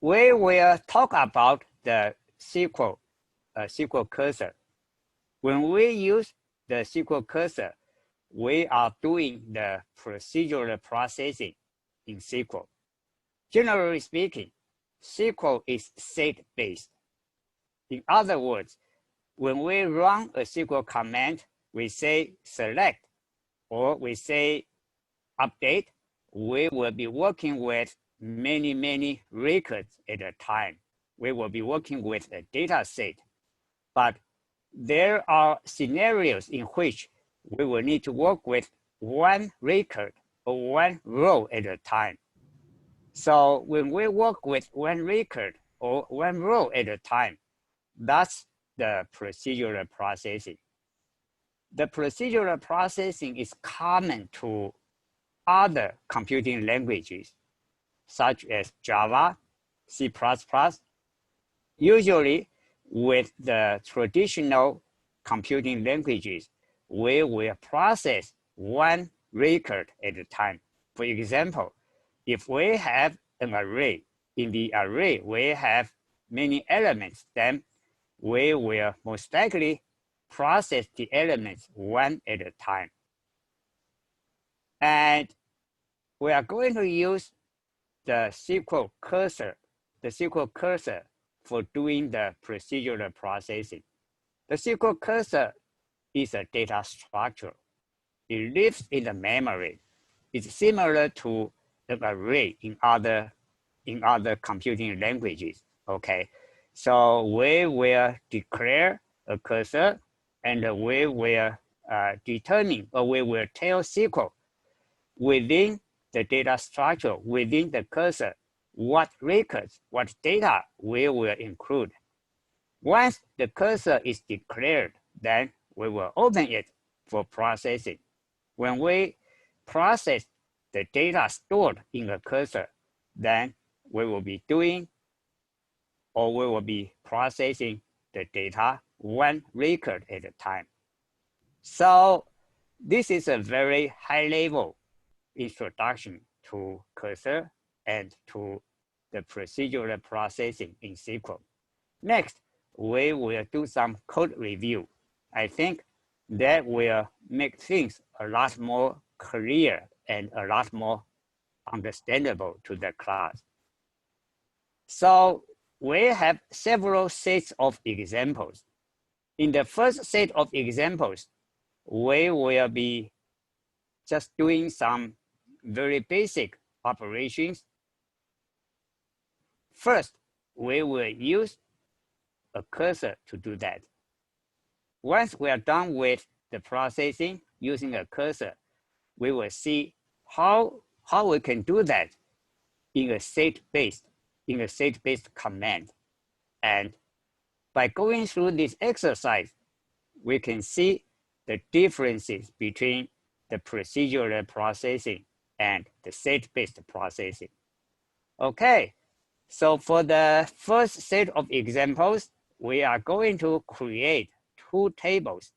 we will talk about the SQL cursor. When we use the SQL cursor, we are doing the procedural processing in SQL. Generally speaking, SQL is set-based. In other words, when we run a SQL command, we say select or we say update, we will be working with many records at a time. We will be working with a data set. But there are scenarios in which we will need to work with one record or one row at a time. So when we work with one record or one row at a time, that's the procedural processing. The procedural processing is common to other computing languages, such as Java, C++. Usually, with the traditional computing languages, we will process one record at a time. For example, if we have an array, in the array we have many elements, then we will most likely process the elements one at a time. And we are going to use the SQL cursor for doing the procedural processing. The SQL cursor is a data structure. It lives in the memory. It's similar to the array in other computing languages. Okay, so we will declare a cursor, and we will determine, or we will tell SQL within the data structure, within the cursor, what records, what data we will include. Once the cursor is declared, then we will open it for processing. When we process the data stored in the cursor, then we will be doing, or we will be processing the data one record at a time. So this is a very high-level introduction to cursor and to the procedural processing in SQL. Next, we will do some code review. I think that will make things a lot more clear and a lot more understandable to the class. So we have several sets of examples. In the first set of examples, we will be just doing some very basic operations. First, we will use a cursor to do that. Once we are done with the processing using a cursor, we will see how we can do that in a set-based command. And by going through this exercise, we can see the differences between the procedural processing and the set-based processing. Okay, so for the first set of examples, we are going to create two tables,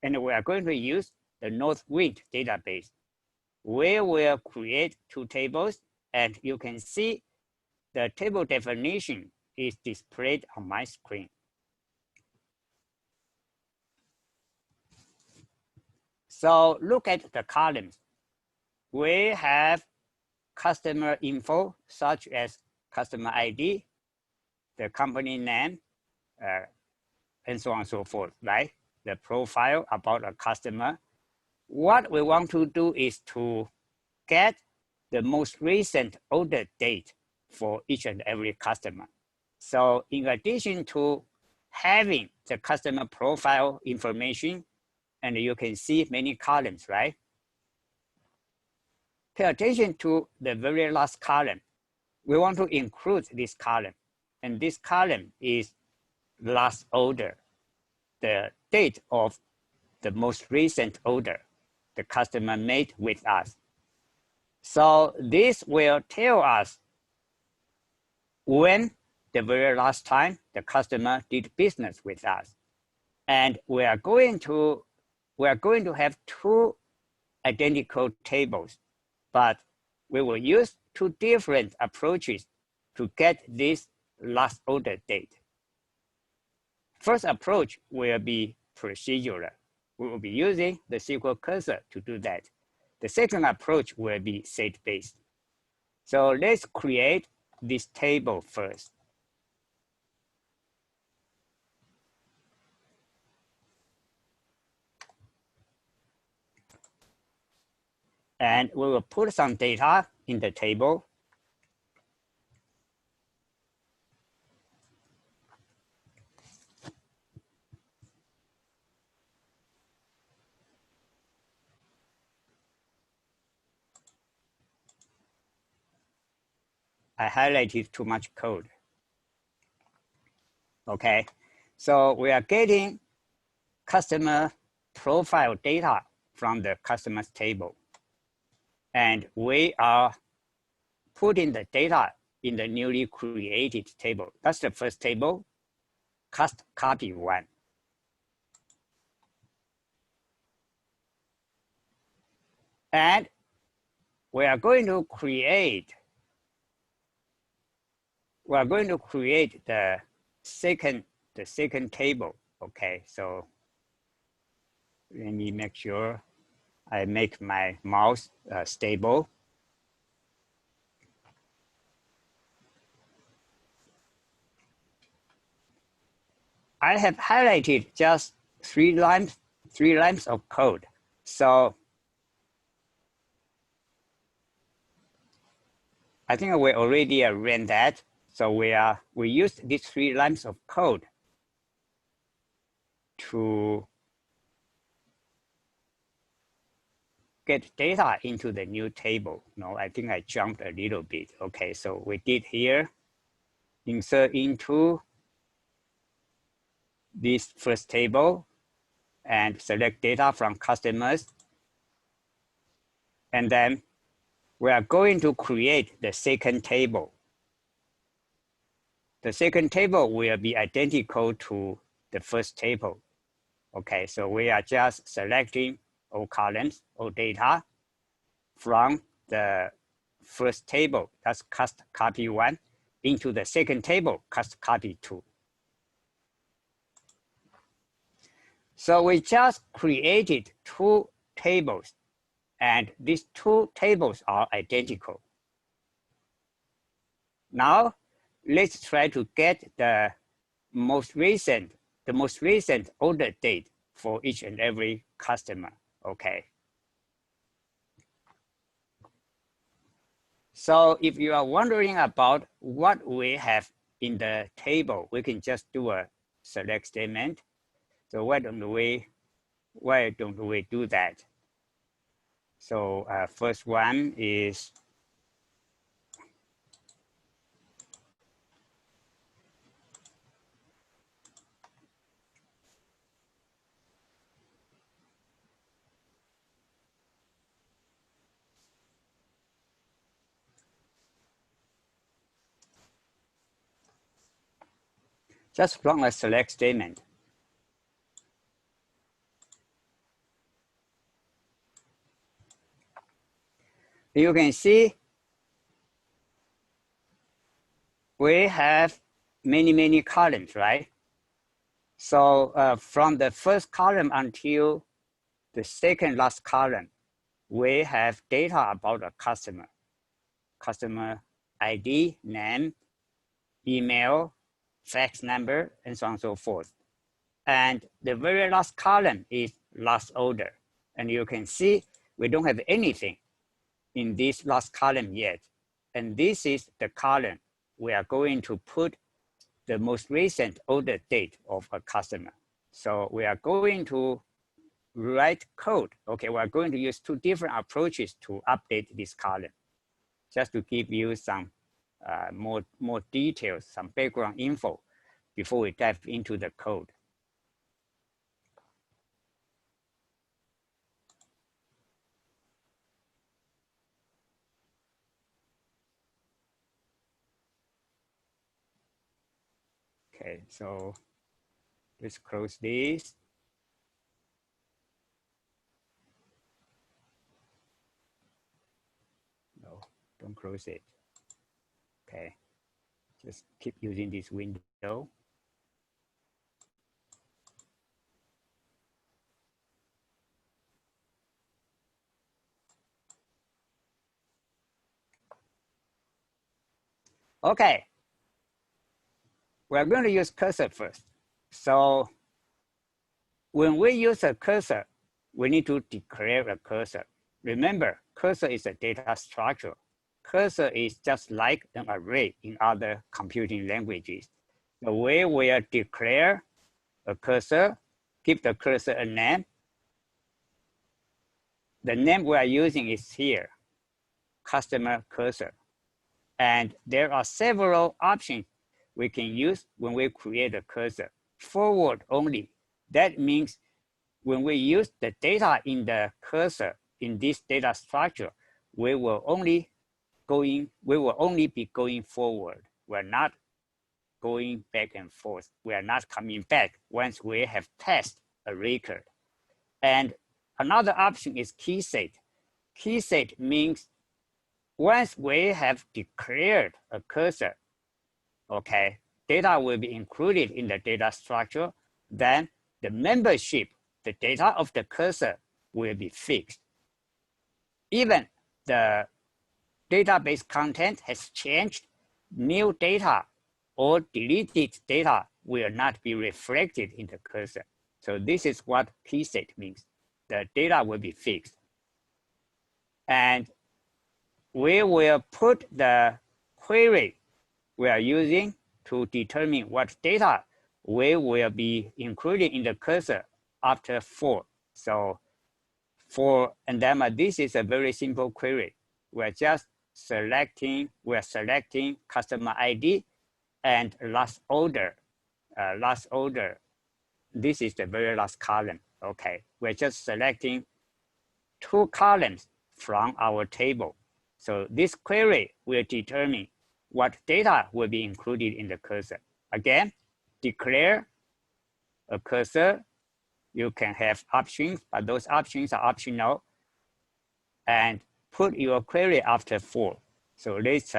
and we are going to use the Northwind database. We will create two tables, and you can see the table definition is displayed on my screen. So look at the columns. We have customer info, such as customer ID, the company name, and so on and so forth, right? The profile about a customer. What we want to do is to get the most recent order date for each and every customer. So in addition to having the customer profile information, and you can see many columns, right? Pay attention to the very last column. We want to include this column, and this column is last order, the date of the most recent order the customer made with us. So this will tell us when the very last time the customer did business with us. And we are going to have two identical tables, but we will use two different approaches to get this last order date. First approach will be procedural. We will be using the SQL cursor to do that. The second approach will be set-based. So let's create this table first. And we will put some data in the table. I highlighted too much code. Okay, so we are getting customer profile data from the customers table. And we are putting the data in the newly created table. That's the first table, cust copy 1. And we are going to create the second table. Okay, so let me make sure I make my mouse stable. I have highlighted just three lines of code. So I think we already ran that. So we used these 3 lines of code to get data into the new table. No, I think I jumped a little bit. Okay, so we did here, insert into this first table and select data from customers. And then we are going to create the second table. The second table will be identical to the first table. Okay, so we are just selecting all columns, all data from the first table, that's cust copy 1, into the second table, cust copy 2. So we just created 2 tables, and these 2 tables are identical. Now, let's try to get the most recent order date for each and every customer. Okay. So if you are wondering about what we have in the table, we can just do a select statement. So why don't we do that? So first one is just run a select statement. You can see we have many columns, right? So from the first column until the second last column, we have data about a customer ID, name, email, fax number, and so on and so forth. And the very last column is last order. And you can see we don't have anything in this last column yet. And this is the column we are going to put the most recent order date of a customer. So we are going to write code. Okay, we are going to use 2 different approaches to update this column, just to give you some more details, some background info before we dive into the code. Okay, so let's close this. No, don't close it. Okay, Just keep using this window. Okay, we're going to use cursor first. So when we use a cursor, we need to declare a cursor. Remember, cursor is a data structure. Cursor is just like an array in other computing languages. The way we declare a cursor, give the cursor a name. The name we are using is here, customer cursor. And there are several options we can use when we create a cursor. Forward only. That means when we use the data in the cursor in this data structure, we will only be going forward. We're not going back and forth. We are not coming back once we have passed a record. And another option is key set. Key set means once we have declared a cursor, okay, data will be included in the data structure, then the membership, the data of the cursor will be fixed. Even the database content has changed, new data or deleted data will not be reflected in the cursor. So this is what key set means. The data will be fixed. And we will put the query we are using to determine what data we will be including in the cursor after for. So for, and then this is a very simple query. We're selecting customer ID and last order. This is the very last column. Okay, we're just selecting 2 columns from our table. So this query will determine what data will be included in the cursor. Again, declare a cursor. You can have options, but those options are optional. And put your query after for. So let's,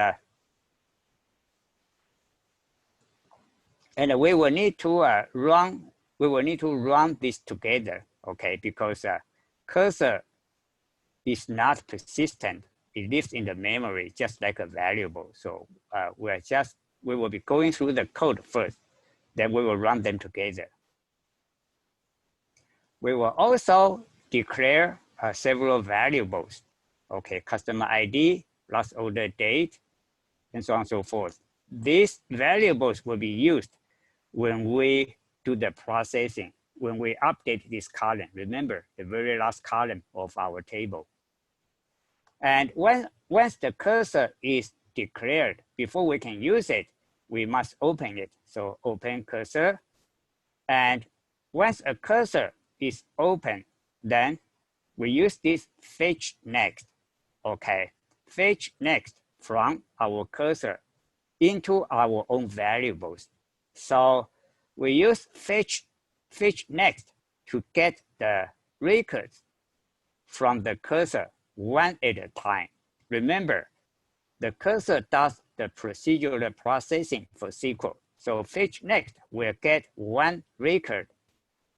and we will need to run this together, okay? Because cursor is not persistent. It lives in the memory just like a variable. So we will be going through the code first, then we will run them together. We will also declare several variables, okay, customer ID, last order date, and so on and so forth. These variables will be used when we do the processing, when we update this column. Remember, the very last column of our table. And once the cursor is declared, before we can use it, we must open it. So open cursor. And once a cursor is open, then we use this fetch next. Okay, fetch next from our cursor into our own variables. So we use fetch next to get the records from the cursor one at a time. Remember, the cursor does the procedural processing for SQL. So fetch next will get one record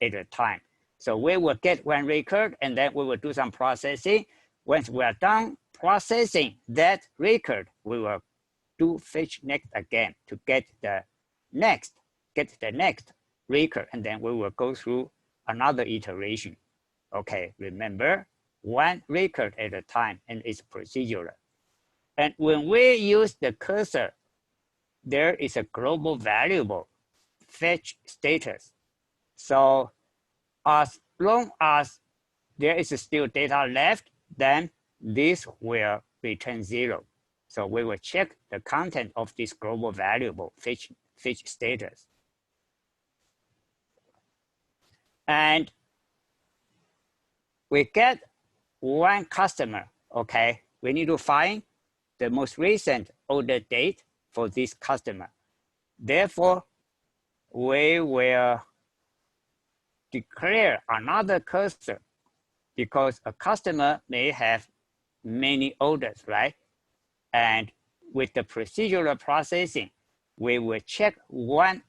at a time. So we will get one record and then we will do some processing. Once we are done processing that record, we will do fetch next again to get the next record, and then we will go through another iteration. Okay, remember, one record at a time, and it's procedural. And when we use the cursor, there is a global variable, fetch status. So as long as there is still data left, then this will return 0. So we will check the content of this global variable, fetch status. And we get one customer, okay? We need to find the most recent order date for this customer. Therefore, we will declare another cursor because a customer may have many orders, right? And with the procedural processing, we will check one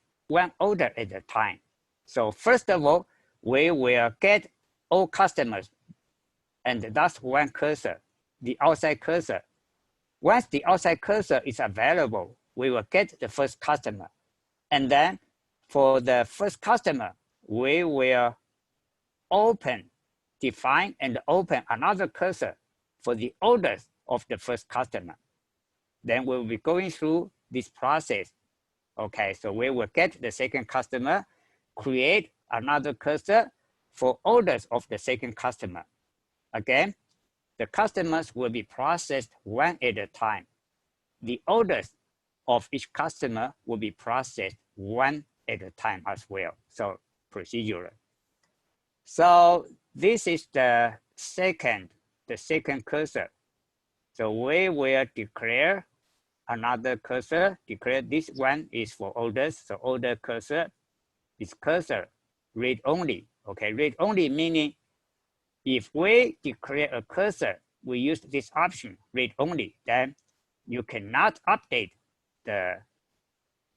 order at a time. So first of all, we will get all customers, and that's one cursor, the outside cursor. Once the outside cursor is available, we will get the first customer. And then for the first customer, we will define and open another cursor for the orders of the first customer. Then we'll be going through this process. Okay, so we will get the second customer, create another cursor for orders of the second customer. Again, the customers will be processed one at a time. The orders of each customer will be processed one at a time as well. So procedural. So this is the second cursor. So we will declare another cursor, declare this one is for orders. So order cursor is cursor read only. Okay, read only meaning if we declare a cursor, we use this option read only, then you cannot update the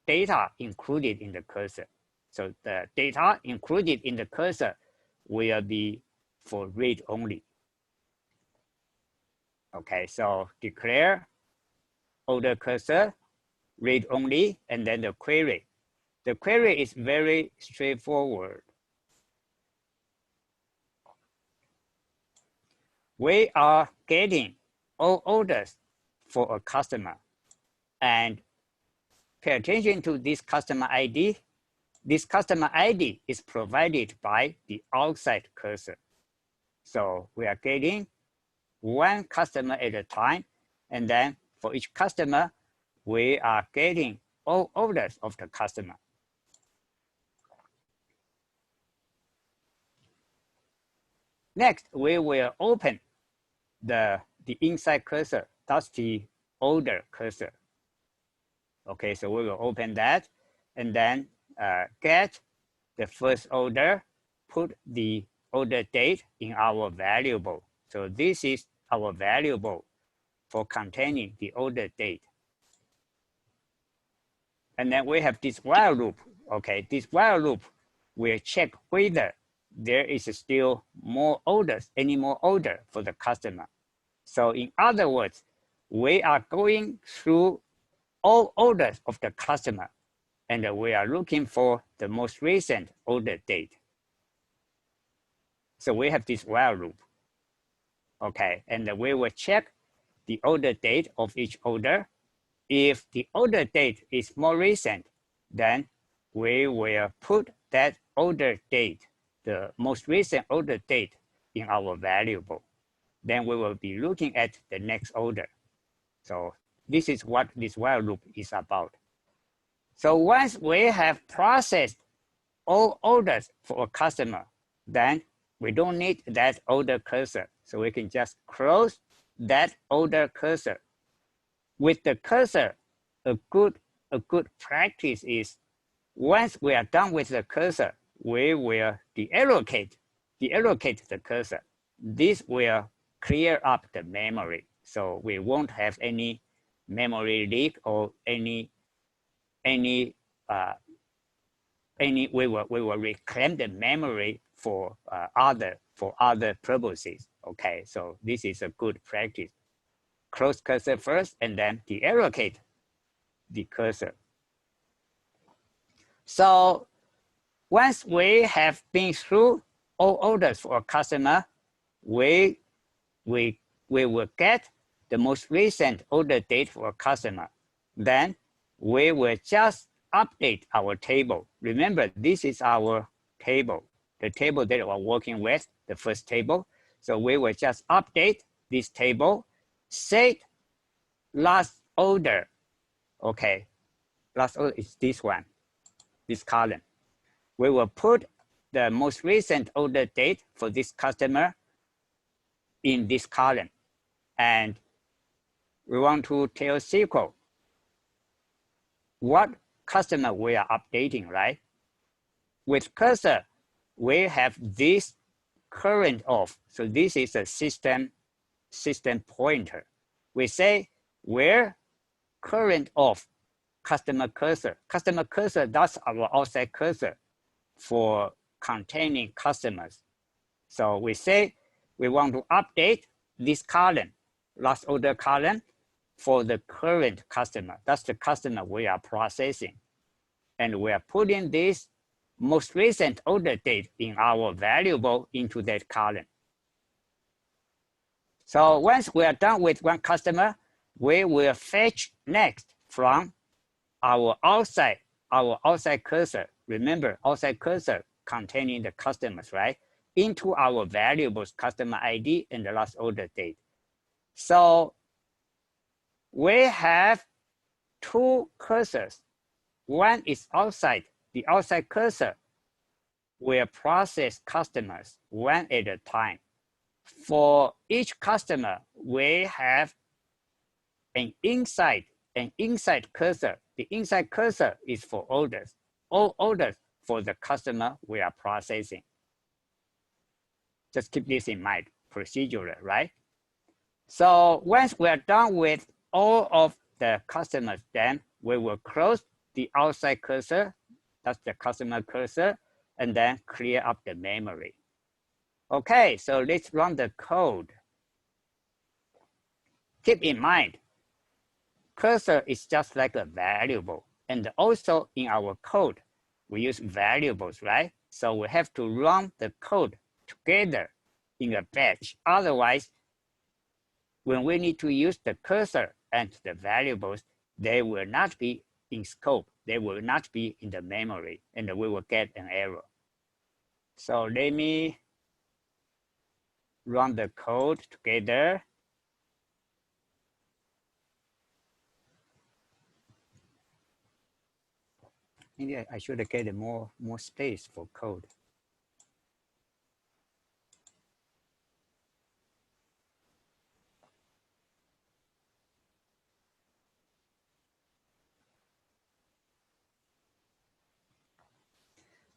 data included in the cursor. So the data included in the cursor will be for read only. Okay, so declare order cursor, read only, and then the query. The query is very straightforward. We are getting all orders for a customer, and pay attention to this customer ID. This customer ID is provided by the outside cursor. So we are getting one customer at a time, and then for each customer, we are getting all orders of the customer. Next, we will open the inside cursor. That's the order cursor. Okay, so we will open that and then get the first order, put the order date in our variable. So this is our variable for containing the order date. And then we have this while loop. Okay, this while loop will check whether there is still more orders, any more order for the customer. So in other words, we are going through all orders of the customer, and we are looking for the most recent order date. So we have this while loop. Okay, and we will check the order date of each order. If the order date is more recent, then we will put that order date, the most recent order date, in our variable. Then we will be looking at the next order. So this is what this while loop is about. So once we have processed all orders for a customer, then we don't need that order cursor. So we can just close that order cursor. With the cursor, a good practice is once we are done with the cursor, we will deallocate the cursor. This will clear up the memory, so we won't have any memory leak or we will reclaim the memory for other purposes. Okay, so this is a good practice. Close cursor first and then deallocate the cursor. So once we have been through all orders for a customer, we will get the most recent order date for a customer. Then we will just update our table. Remember, this is our table, the table that we're working with, the first table. So we will just update this table, set last order. Okay, last order is this one, this column. We will put the most recent order date for this customer in this column. And we want to tell SQL what customer we are updating, right? With cursor, we have this current of. So this is a system pointer. We say where current of customer cursor. Customer cursor, that's our outside cursor for containing customers. So we say we want to update this column, last order column, for the current customer. That's the customer we are processing. And we are putting this most recent order date in our variable into that column. So once we are done with one customer, we will fetch next from our outside cursor. Remember, outside cursor containing the customers, right? Into our variables, customer ID and the last order date. So we have two cursors. One is outside. The outside cursor will process customers one at a time. For each customer, we have an inside cursor. The inside cursor is for orders. All orders for the customer we are processing. Just keep this in mind, procedural, right? So once we are done with all of the customers, then we will close the outside cursor, that's the customer cursor, and then clear up the memory. Okay, so let's run the code. Keep in mind, cursor is just like a variable. And also in our code, we use variables, right? So we have to run the code together in a batch. Otherwise, when we need to use the cursor and the variables, they will not be in scope. They will not be in the memory, and we will get an error. So let me run the code together. Maybe I should get more space for code.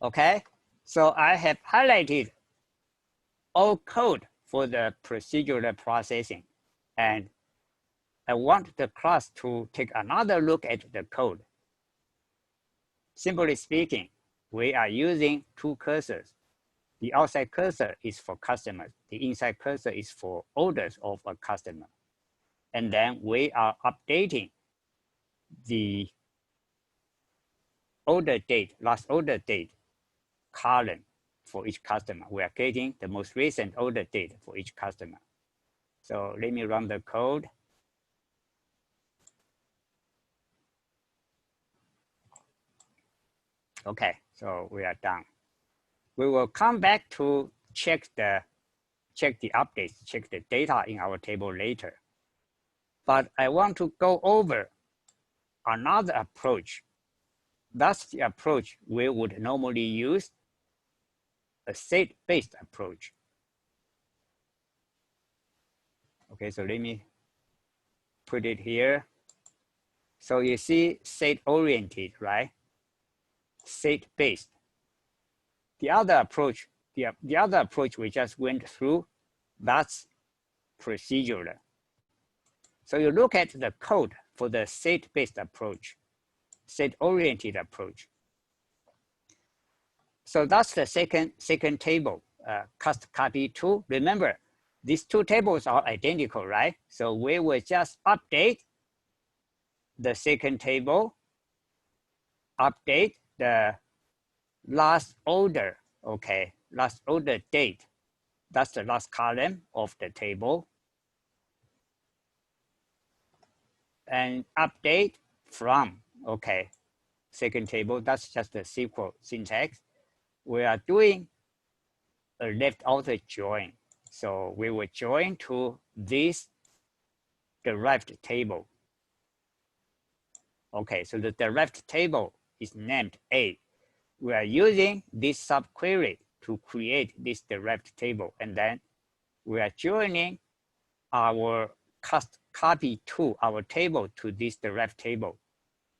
Okay, so I have highlighted all code for the procedural processing, and I want the class to take another look at the code. Simply speaking, we are using two cursors. The outside cursor is for customers. The inside cursor is for orders of a customer. And then we are updating the order date, last order date column for each customer. We are getting the most recent order date for each customer. So let me run the code. Okay, so we are done. We will come back to check the updates, check the data in our table later. But I want to go over another approach. That's the approach we would normally use, a set-based approach. Okay, so let me put it here. So you see set-oriented, right? Set-based. The other approach we just went through, that's procedural. So you look at the code for the set-based approach, set-oriented approach. So that's the second table, cust copy 2. Remember, these two tables are identical, right? So we will just update the second table, update the last order, okay, last order date. That's the last column of the table. And update from, okay, second table, that's just the SQL syntax. We are doing a left outer join. So we will join to this derived table. Okay, so the derived table is named A. We are using this subquery to create this derived table, and then we are joining our cust copy to our table to this derived table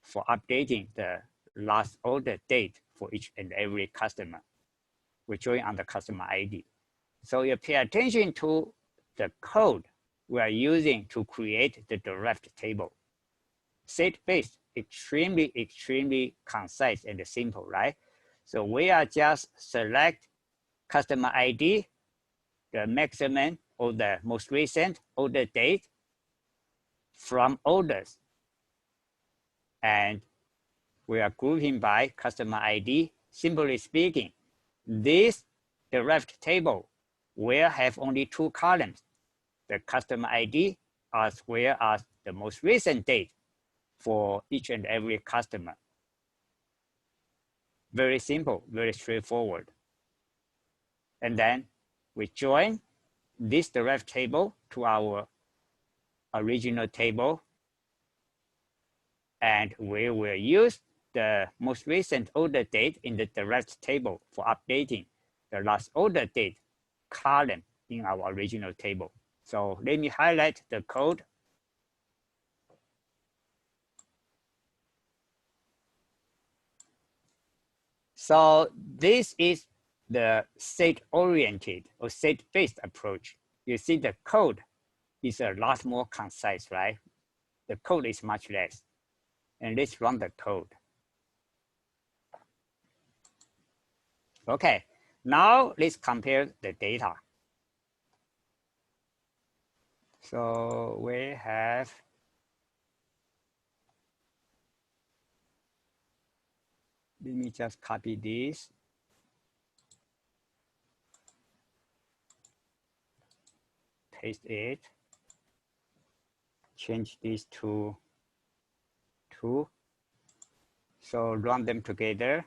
for updating the last order date for each and every customer. We join on the customer ID. So you pay attention to the code we are using to create the derived table. Set-based extremely concise and simple, right? So we are just select customer ID, the maximum or the most recent order date from orders. And we are grouping by customer ID. Simply speaking, this derived table will have only two columns, the customer ID as well as the most recent date for each and every customer. Very simple, very straightforward. And then we join this derived table to our original table, and we will use the most recent order date in the derived table for updating the last order date column in our original table. So let me highlight the code. So this is the set-oriented or set-based approach. You see the code is a lot more concise, right? The code is much less. And let's run the code. Okay, now let's compare the data. So we have let me just copy this. Paste it. Change these to 2. So run them together.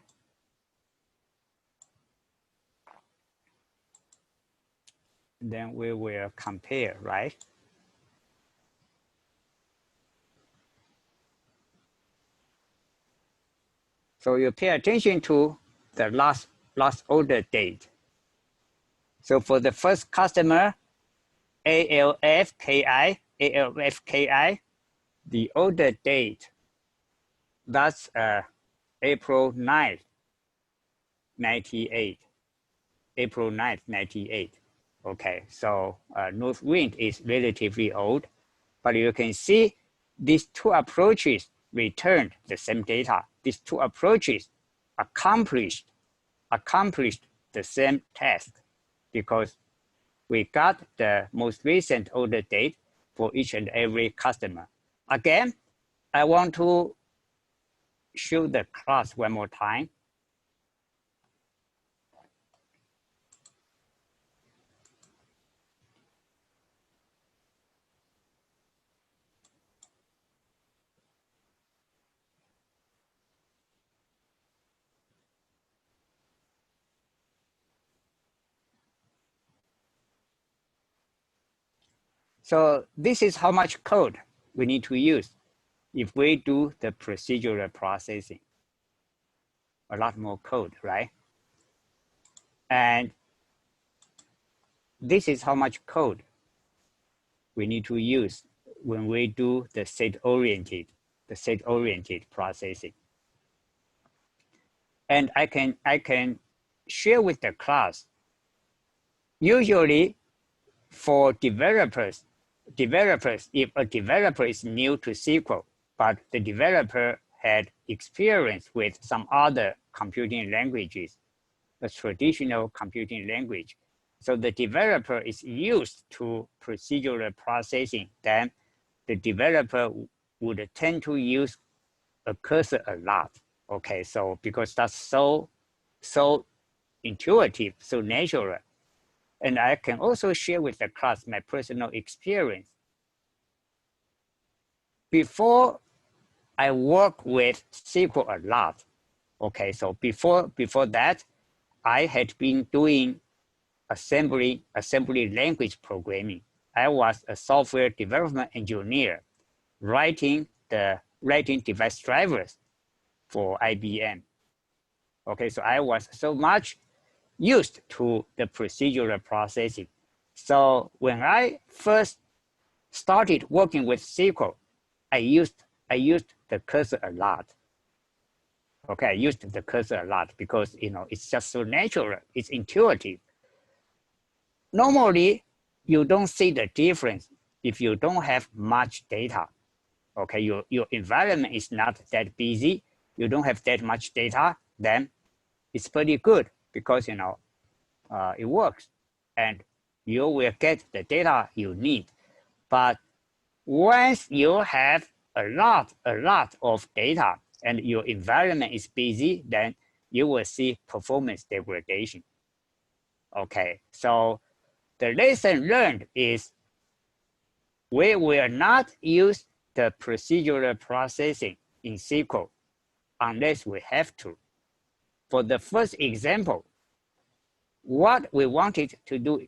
Then we will compare, right? So you pay attention to the last order date. So for the first customer, ALFKI, the order date, that's April 9th, 98. April 9th, 98. Okay, so Northwind is relatively old, but you can see these two approaches returned the same data. These two approaches accomplished the same task because we got the most recent order date for each and every customer. Again, I want to show the class one more time. So this is how much code we need to use if we do the procedural processing. A lot more code, right? And this is how much code we need to use when we do the set-oriented processing. And I can share with the class. Usually for developers, if a developer is new to SQL, but the developer had experience with some other computing languages, the traditional computing language, so the developer is used to procedural processing, then the developer would tend to use a cursor a lot. Okay, so because that's so intuitive, so natural. And I can also share with the class my personal experience. Before I work with SQL a lot. Okay, so before that, I had been doing assembly language programming. I was a software development engineer, writing device drivers for IBM. Okay, so I was so much used to the procedural processing. So when I first started working with SQL, I used the cursor a lot. Okay, I used the cursor a lot because it's just so natural, it's intuitive. Normally, you don't see the difference if you don't have much data. okay, your environment is not that busy, you don't have that much data, then it's pretty good because it works and you will get the data you need. But once you have a lot of data and your environment is busy, then you will see performance degradation. Okay, so the lesson learned is we will not use the procedural processing in SQL unless we have to. For the first example, what we wanted to do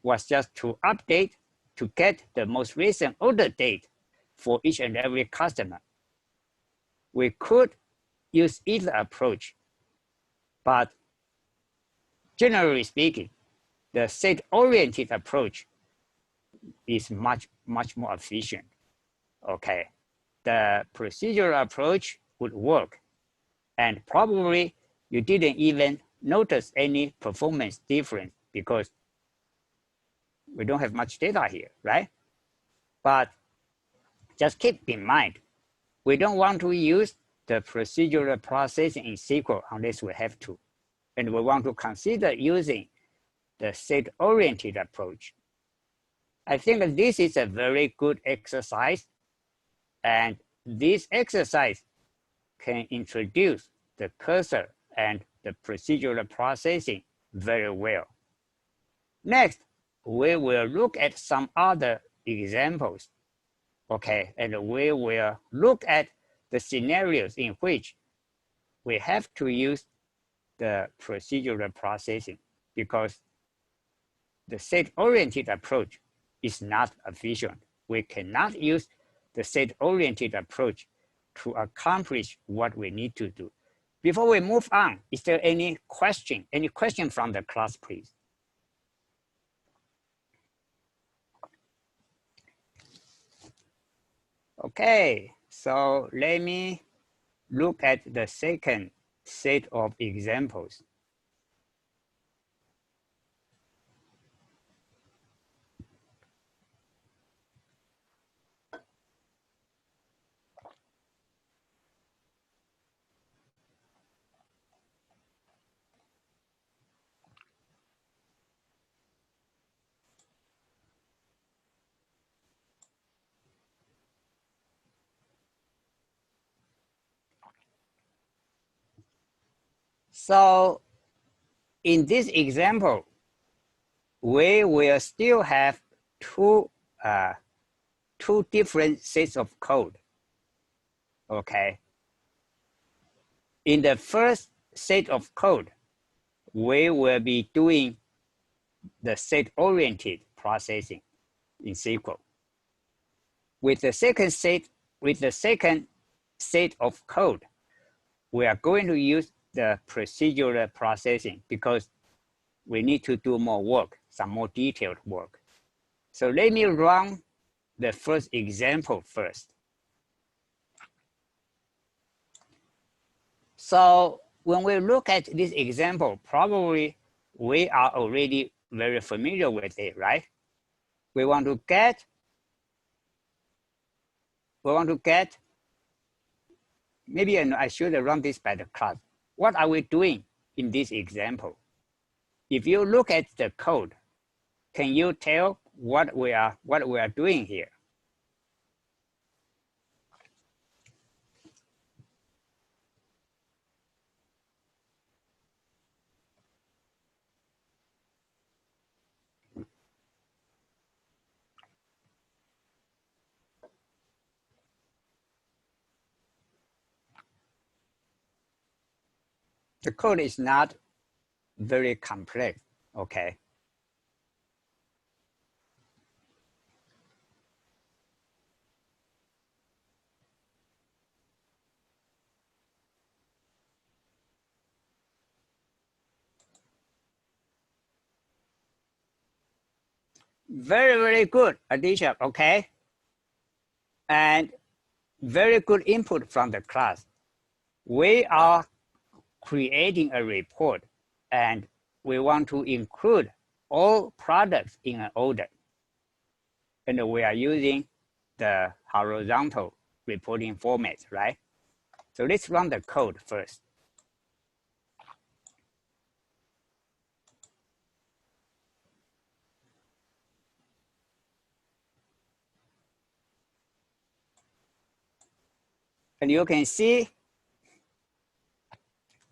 was just to update to get the most recent order date for each and every customer. We could use either approach, but generally speaking, the set-oriented approach is much more efficient. Okay, the procedural approach would work, and probably you didn't even notice any performance difference because we don't have much data here, right? But just keep in mind, we don't want to use the procedural processing in SQL unless we have to, and we want to consider using the set-oriented approach. I think this is a very good exercise, and this exercise can introduce the cursor and the procedural processing very well. Next, we will look at some other examples, okay, and we will look at the scenarios in which we have to use the procedural processing because the set-oriented approach is not efficient. We cannot use the set-oriented approach to accomplish what we need to do. Before we move on, is there any question? Any question from the class, please? Okay, so let me look at the second set of examples. So in this example, we will still have two different sets of code, okay? In the first set of code, we will be doing the set-oriented processing in SQL. With the second set of code, we are going to use the procedural processing because we need to do more work, some more detailed work. So let me run the first example first. So when we look at this example, probably we are already very familiar with it, right? We want to get, maybe I should run this by the class. What are we doing in this example? If you look at the code, can you tell what we are doing here? The code is not very complex, okay? Very good addition, okay? And very good input from the class. We are creating a report and we want to include all products in an order. And we are using the horizontal reporting format, right? So let's run the code first. And you can see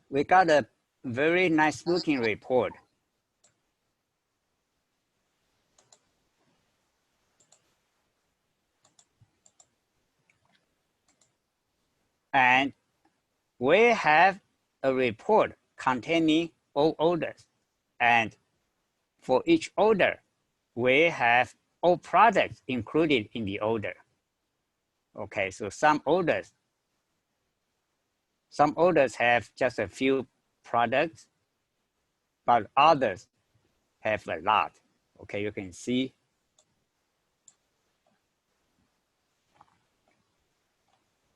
we got a very nice looking report. And we have a report containing all orders. And for each order, we have all products included in the order. Okay, so some orders have just a few products, but others have a lot. Okay, you can see.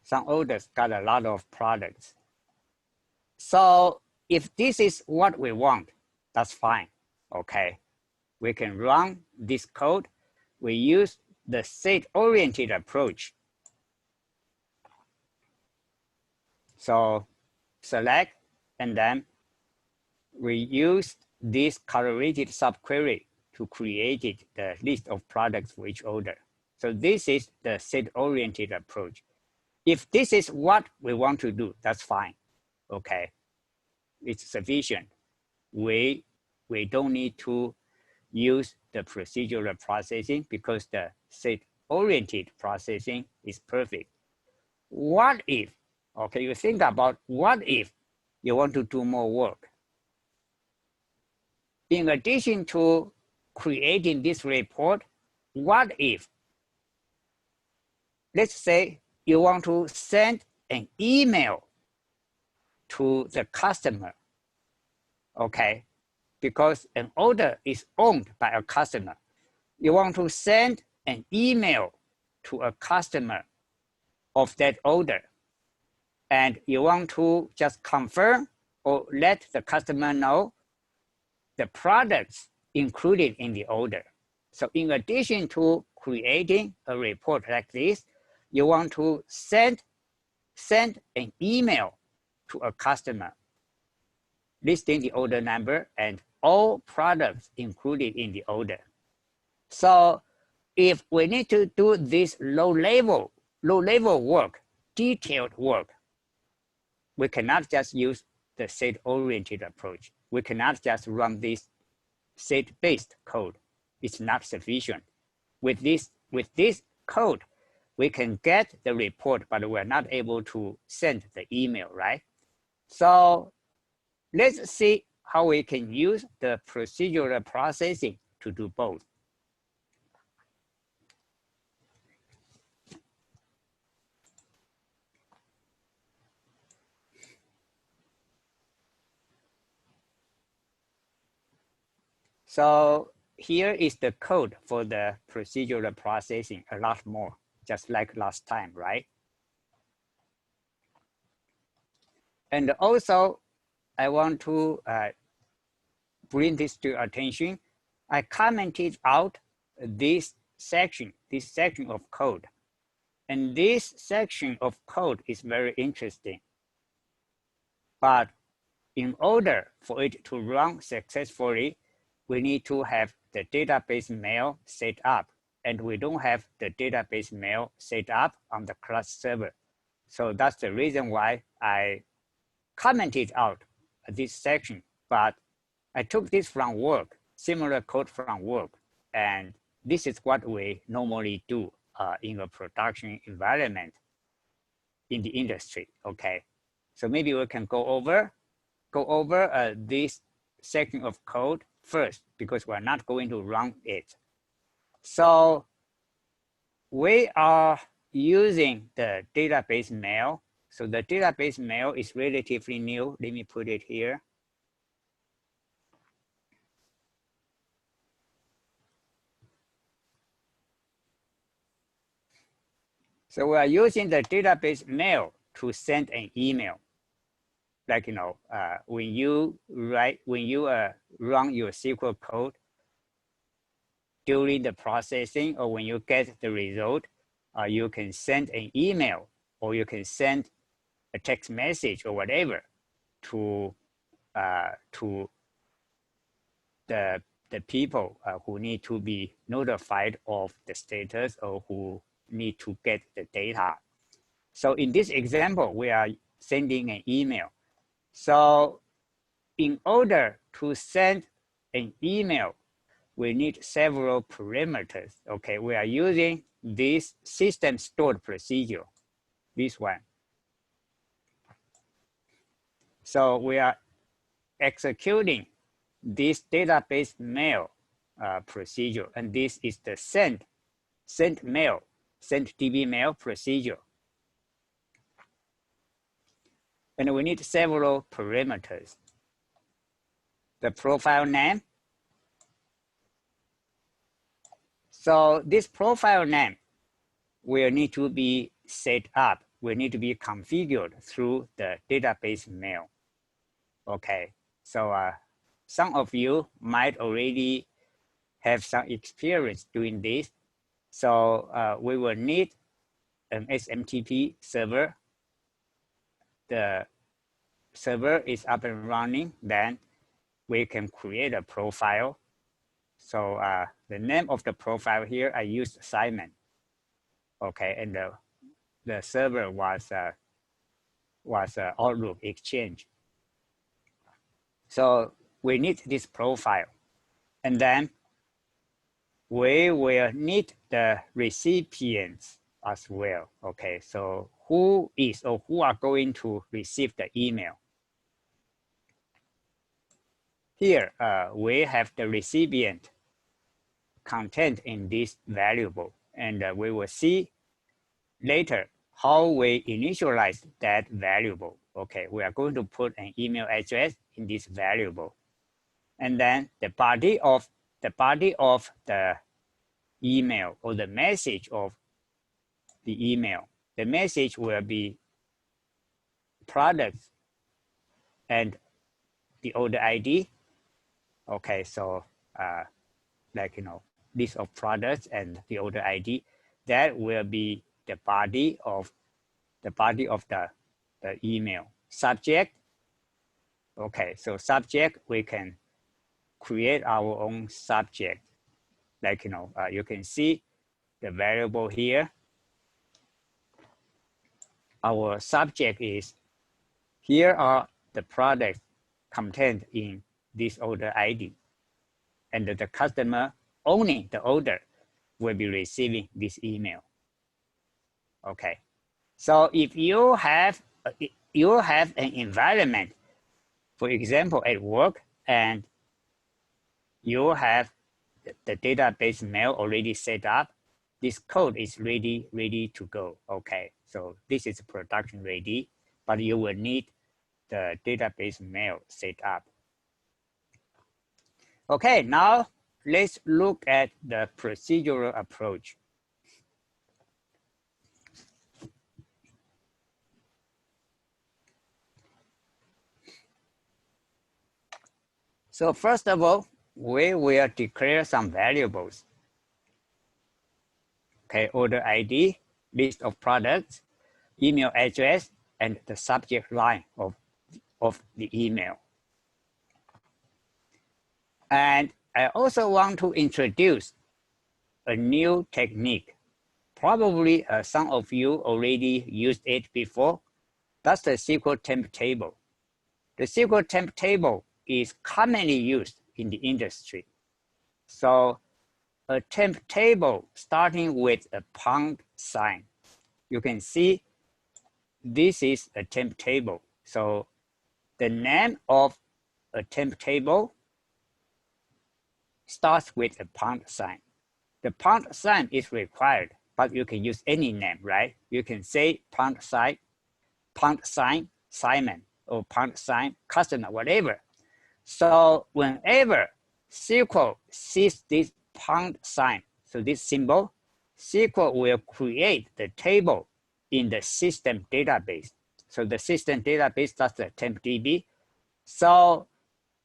Some orders got a lot of products. So if this is what we want, that's fine. Okay, we can run this code. We use the set-oriented approach. So select, and then we use this correlated subquery to create the list of products for each order. So this is the set-oriented approach. If this is what we want to do, that's fine. Okay, it's sufficient. We don't need to use the procedural processing because the set-oriented processing is perfect. What if, okay, you think about what if you want to do more work? In addition to creating this report, what if, let's say you want to send an email to the customer, okay? Because an order is owned by a customer. You want to send an email to a customer of that order, and you want to just confirm or let the customer know the products included in the order. So in addition to creating a report like this, you want to send an email to a customer listing the order number and all products included in the order. So if we need to do this low level work, detailed work, we cannot just use the set-oriented approach. We cannot just run this set-based code. It's not sufficient. With this code, we can get the report, but we're not able to send the email, right? So let's see how we can use the procedural processing to do both. So here is the code for the procedural processing, a lot more, just like last time, right? And also, I want to bring this to your attention. I commented out this section of code. And this section of code is very interesting. But in order for it to run successfully, we need to have the database mail set up. And we don't have the database mail set up on the class server. So that's the reason why I commented out this section. But I took this from work, similar code from work. And this is what we normally do in a production environment in the industry, okay? So maybe we can go over this section of code first, because we're not going to run it. So we are using the database mail. So the database mail is relatively new. Let me put it here. So we are using the database mail to send an email. Like, you know, when you run your SQL code during the processing, or when you get the result, you can send an email, or you can send a text message or whatever to the people who need to be notified of the status or who need to get the data. So in this example, we are sending an email. So in order to send an email, we need several parameters. Okay, we are using this system stored procedure, this one. So we are executing this database mail procedure, and this is the send DB mail procedure. And we need several parameters. The profile name. So this profile name will need to be set up, will need to be configured through the database mail. Okay, so some of you might already have some experience doing this. So we will need an SMTP server. The server is up and running, then we can create a profile. So the name of the profile here, I used Simon. Okay, and the server was Outlook Exchange. So we need this profile, and then we will need the recipients as well. Okay, so who is or who are going to receive the email? Here we have the recipient content in this variable, and we will see later how we initialize that variable. Okay, we are going to put an email address in this variable, and then the body of the email, or the message of the email. The message will be products and the order ID. Okay, so like, you know, list of products and the order ID. That will be the body of the email. Subject. Okay, so subject, we can create our own subject. Like, you know, you can see the variable here. Our subject is, here are the products contained in this order ID, and the customer owning the order will be receiving this email. Okay, so if you have an environment, for example, at work, and you have the database mail already set up, this code is ready to go. Okay, so this is production ready, but you will need the database mail set up. Okay, now let's look at the procedural approach. So first of all, we will declare some variables. Okay, order ID, list of products, email address, and the subject line of the email. And I also want to introduce a new technique. Probably some of you already used it before. That's the SQL temp table. The SQL temp table is commonly used in the industry. So a temp table starting with a pound sign. You can see this is a temp table. So the name of a temp table starts with a pound sign. The pound sign is required, but you can use any name, right? You can say pound sign Simon, or pound sign customer, whatever. So whenever SQL sees this pound sign, so this symbol, SQL will create the table in the system database. So the system database, that's the temp DB. So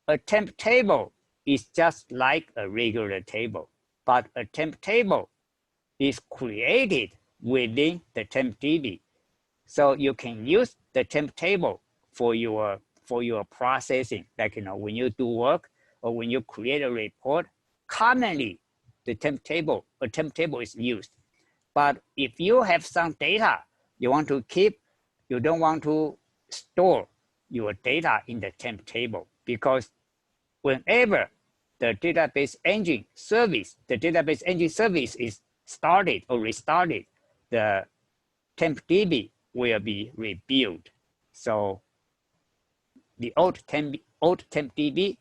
a temp table is just like a regular table, but a temp table is created within the temp DB. So you can use the temp table for your processing, like when you do work or when you create a report. Commonly, a temp table is used. But if you have some data you want to keep, you don't want to store your data in the temp table, because whenever the database engine service is started or restarted, the temp DB will be rebuilt. So the old temp DB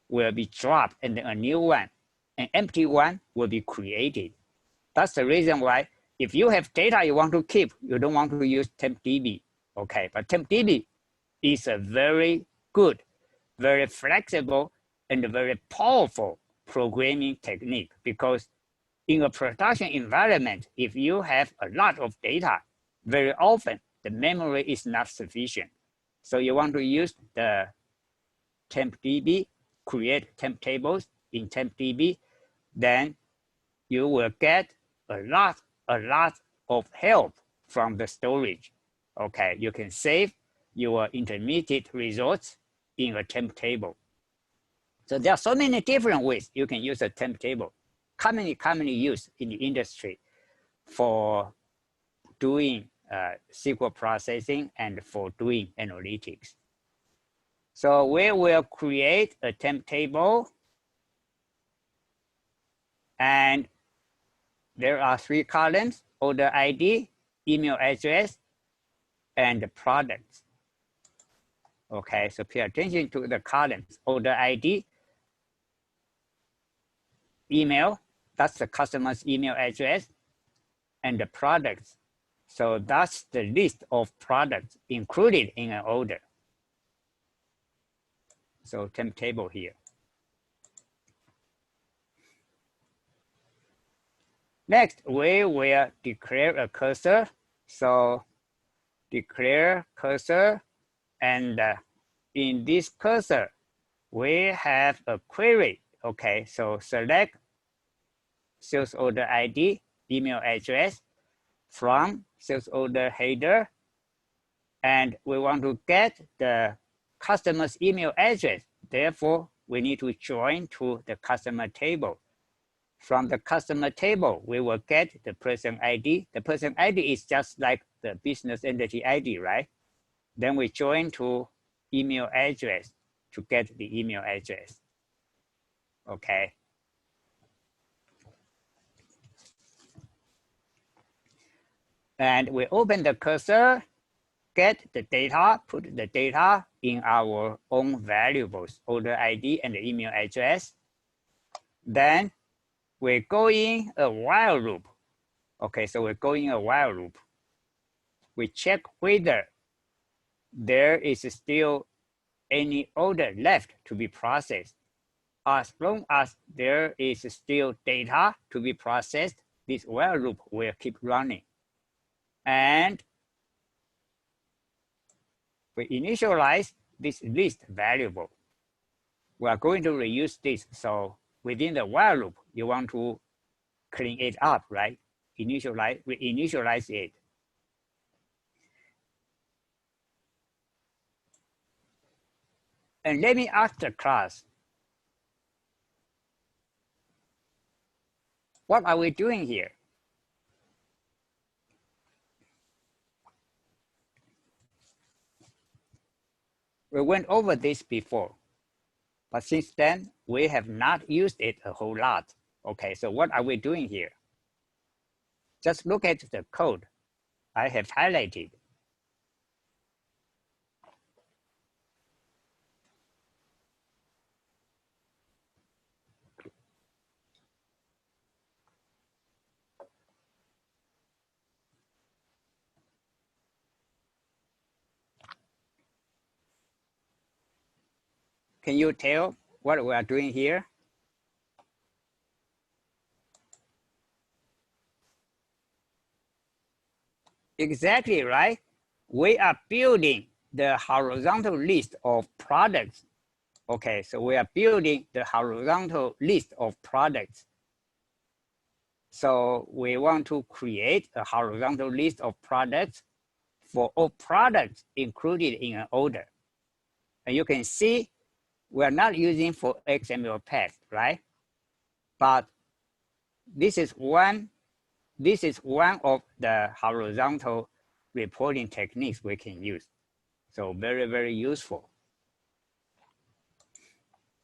will be dropped and a new one, an empty one, will be created. That's the reason why if you have data you want to keep, you don't want to use temp DB. Okay, but temp DB is a very good, very flexible, and very powerful programming technique, because in a production environment, if you have a lot of data, very often the memory is not sufficient. So you want to use the temp DB, create temp tables in temp DB, then you will get a lot of help from the storage. Okay, you can save your intermediate results in a temp table. So there are so many different ways you can use a temp table, commonly used in the industry for doing SQL processing and for doing analytics. So we will create a temp table, and there are 3 columns: order ID, email address, and products. Okay, so pay attention to the columns: order ID, email, that's the customer's email address, and the products. So that's the list of products included in an order. So temp table here. Next, we will declare a cursor. So declare cursor, and in this cursor, we have a query. Okay, so select sales order ID, email address from sales order header, and we want to get the customer's email address. Therefore, we need to join to the customer table. From the customer table, we will get the person ID. The person ID is just like the business entity ID, right? Then we join to email address to get the email address. Okay. And we open the cursor, get the data, put the data in our own variables, order ID and the email address. Then we go in a while loop. Okay, so we go in a while loop. We check whether there is still any order left to be processed. As long as there is still data to be processed, this while loop will keep running. And we initialize this list variable. We are going to reuse this. So within the while loop, you want to clean it up, right? We initialize it. And let me ask the class, what are we doing here? We went over this before, but since then, we have not used it a whole lot. Okay, so what are we doing here? Just look at the code I have highlighted. Can you tell what we are doing here? Exactly, right? We are building the horizontal list of products. Okay, so we are building the horizontal list of products. So we want to create a horizontal list of products for all products included in an order. And you can see we're not using for XML path, right? But this is one of the horizontal reporting techniques we can use. So very, very useful.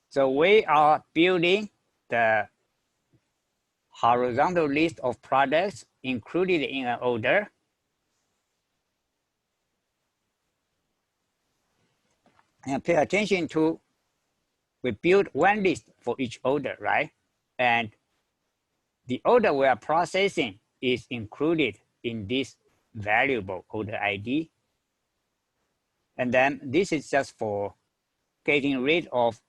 So we are building the horizontal list of products included in an order. And pay attention to, we build one list for each order, right? And the order we are processing is included in this variable order ID. And then this is just for getting rid of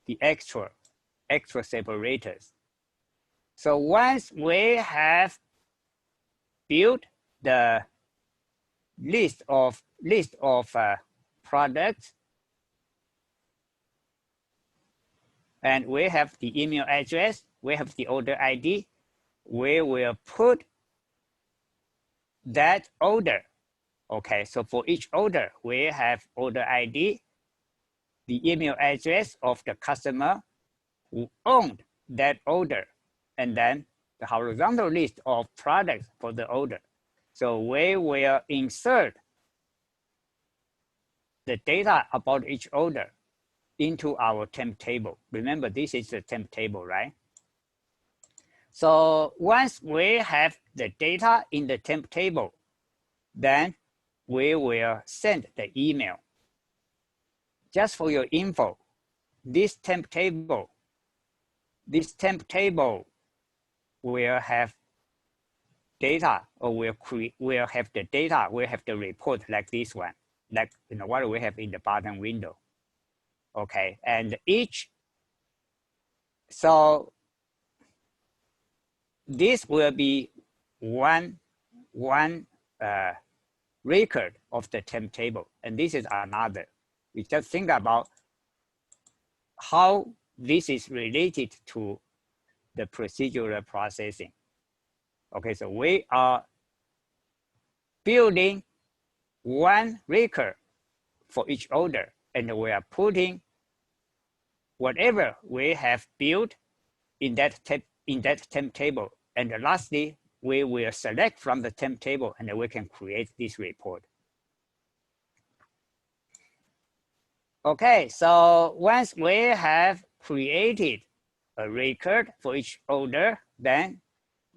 the extra separators. So once we have built the list of products, and we have the email address, we have the order ID, we will put that order. Okay, so for each order, we have order ID, the email address of the customer who owned that order, and then the horizontal list of products for the order. So we will insert the data about each order into our temp table. Remember, this is the temp table, right? So once we have the data in the temp table, then we will send the email. Just for your info, this temp table will have data, or will have the data, will have the report like this one, like what we have in the bottom window. Okay, and so this will be one record of the temp table, and this is another. We just think about how this is related to the procedural processing. Okay, so we are building one record for each order, and we are putting whatever we have built in that temp table. And lastly, we will select from the temp table, and we can create this report. Okay, so once we have created a record for each order, then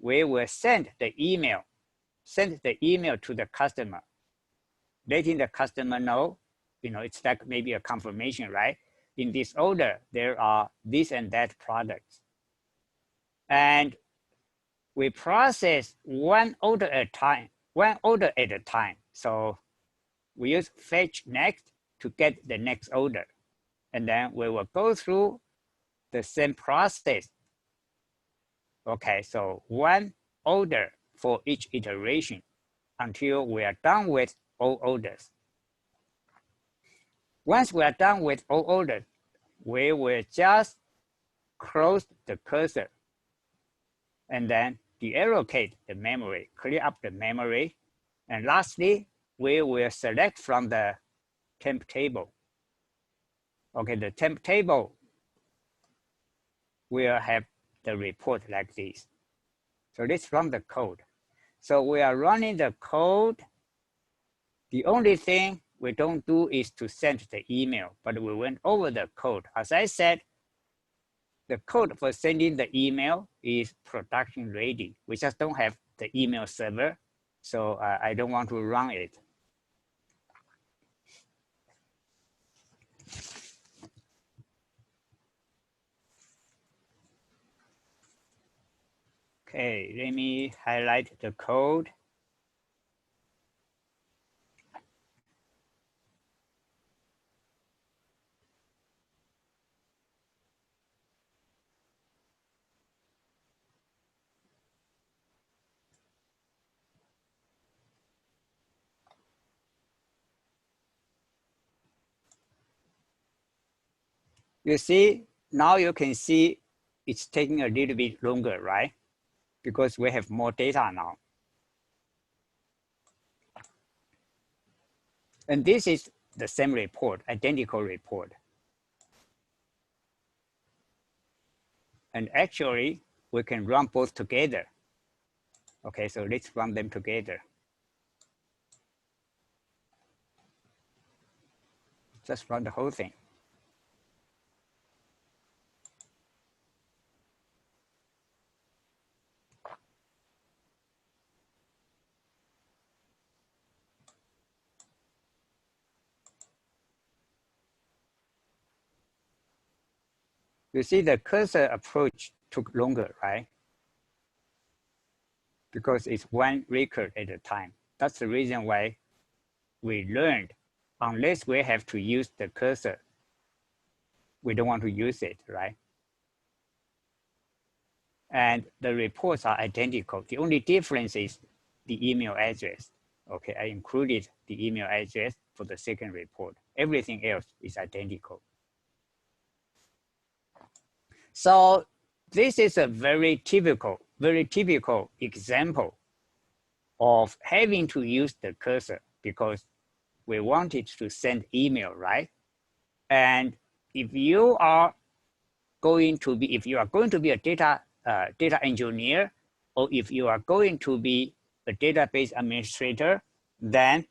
we will send the email to the customer, letting the customer know, it's like maybe a confirmation, right? In this order, there are this and that products. And we process one order at a time. So we use fetch next to get the next order. And then we will go through the same process. Okay, so one order for each iteration until we are done with all orders. Once we are done with all orders, we will just close the cursor and then deallocate the memory, clear up the memory. And lastly, we will select from the temp table. Okay, the temp table will have the report like this. So this is from the code. So we are running the code. The only thing we don't do is to send the email, but we went over the code. As I said, the code for sending the email is production ready. We just don't have the email server, so I don't want to run it. Okay, let me highlight the code. You see, now you can see it's taking a little bit longer, right? because we have more data now. And this is the same report, identical report. And actually, we can run both together. Okay, so let's run them together. Just run the whole thing. You see the cursor approach took longer, right? Because it's one record at a time. That's the reason why we learned, unless we have to use the cursor, we don't want to use it, right? And the reports are identical. The only difference is the email address. Okay, I included the email address for the second report. Everything else is identical. So this is a very typical example of having to use the cursor because we wanted to send email, right? And if you are going to be a data engineer, or if you are going to be a database administrator, then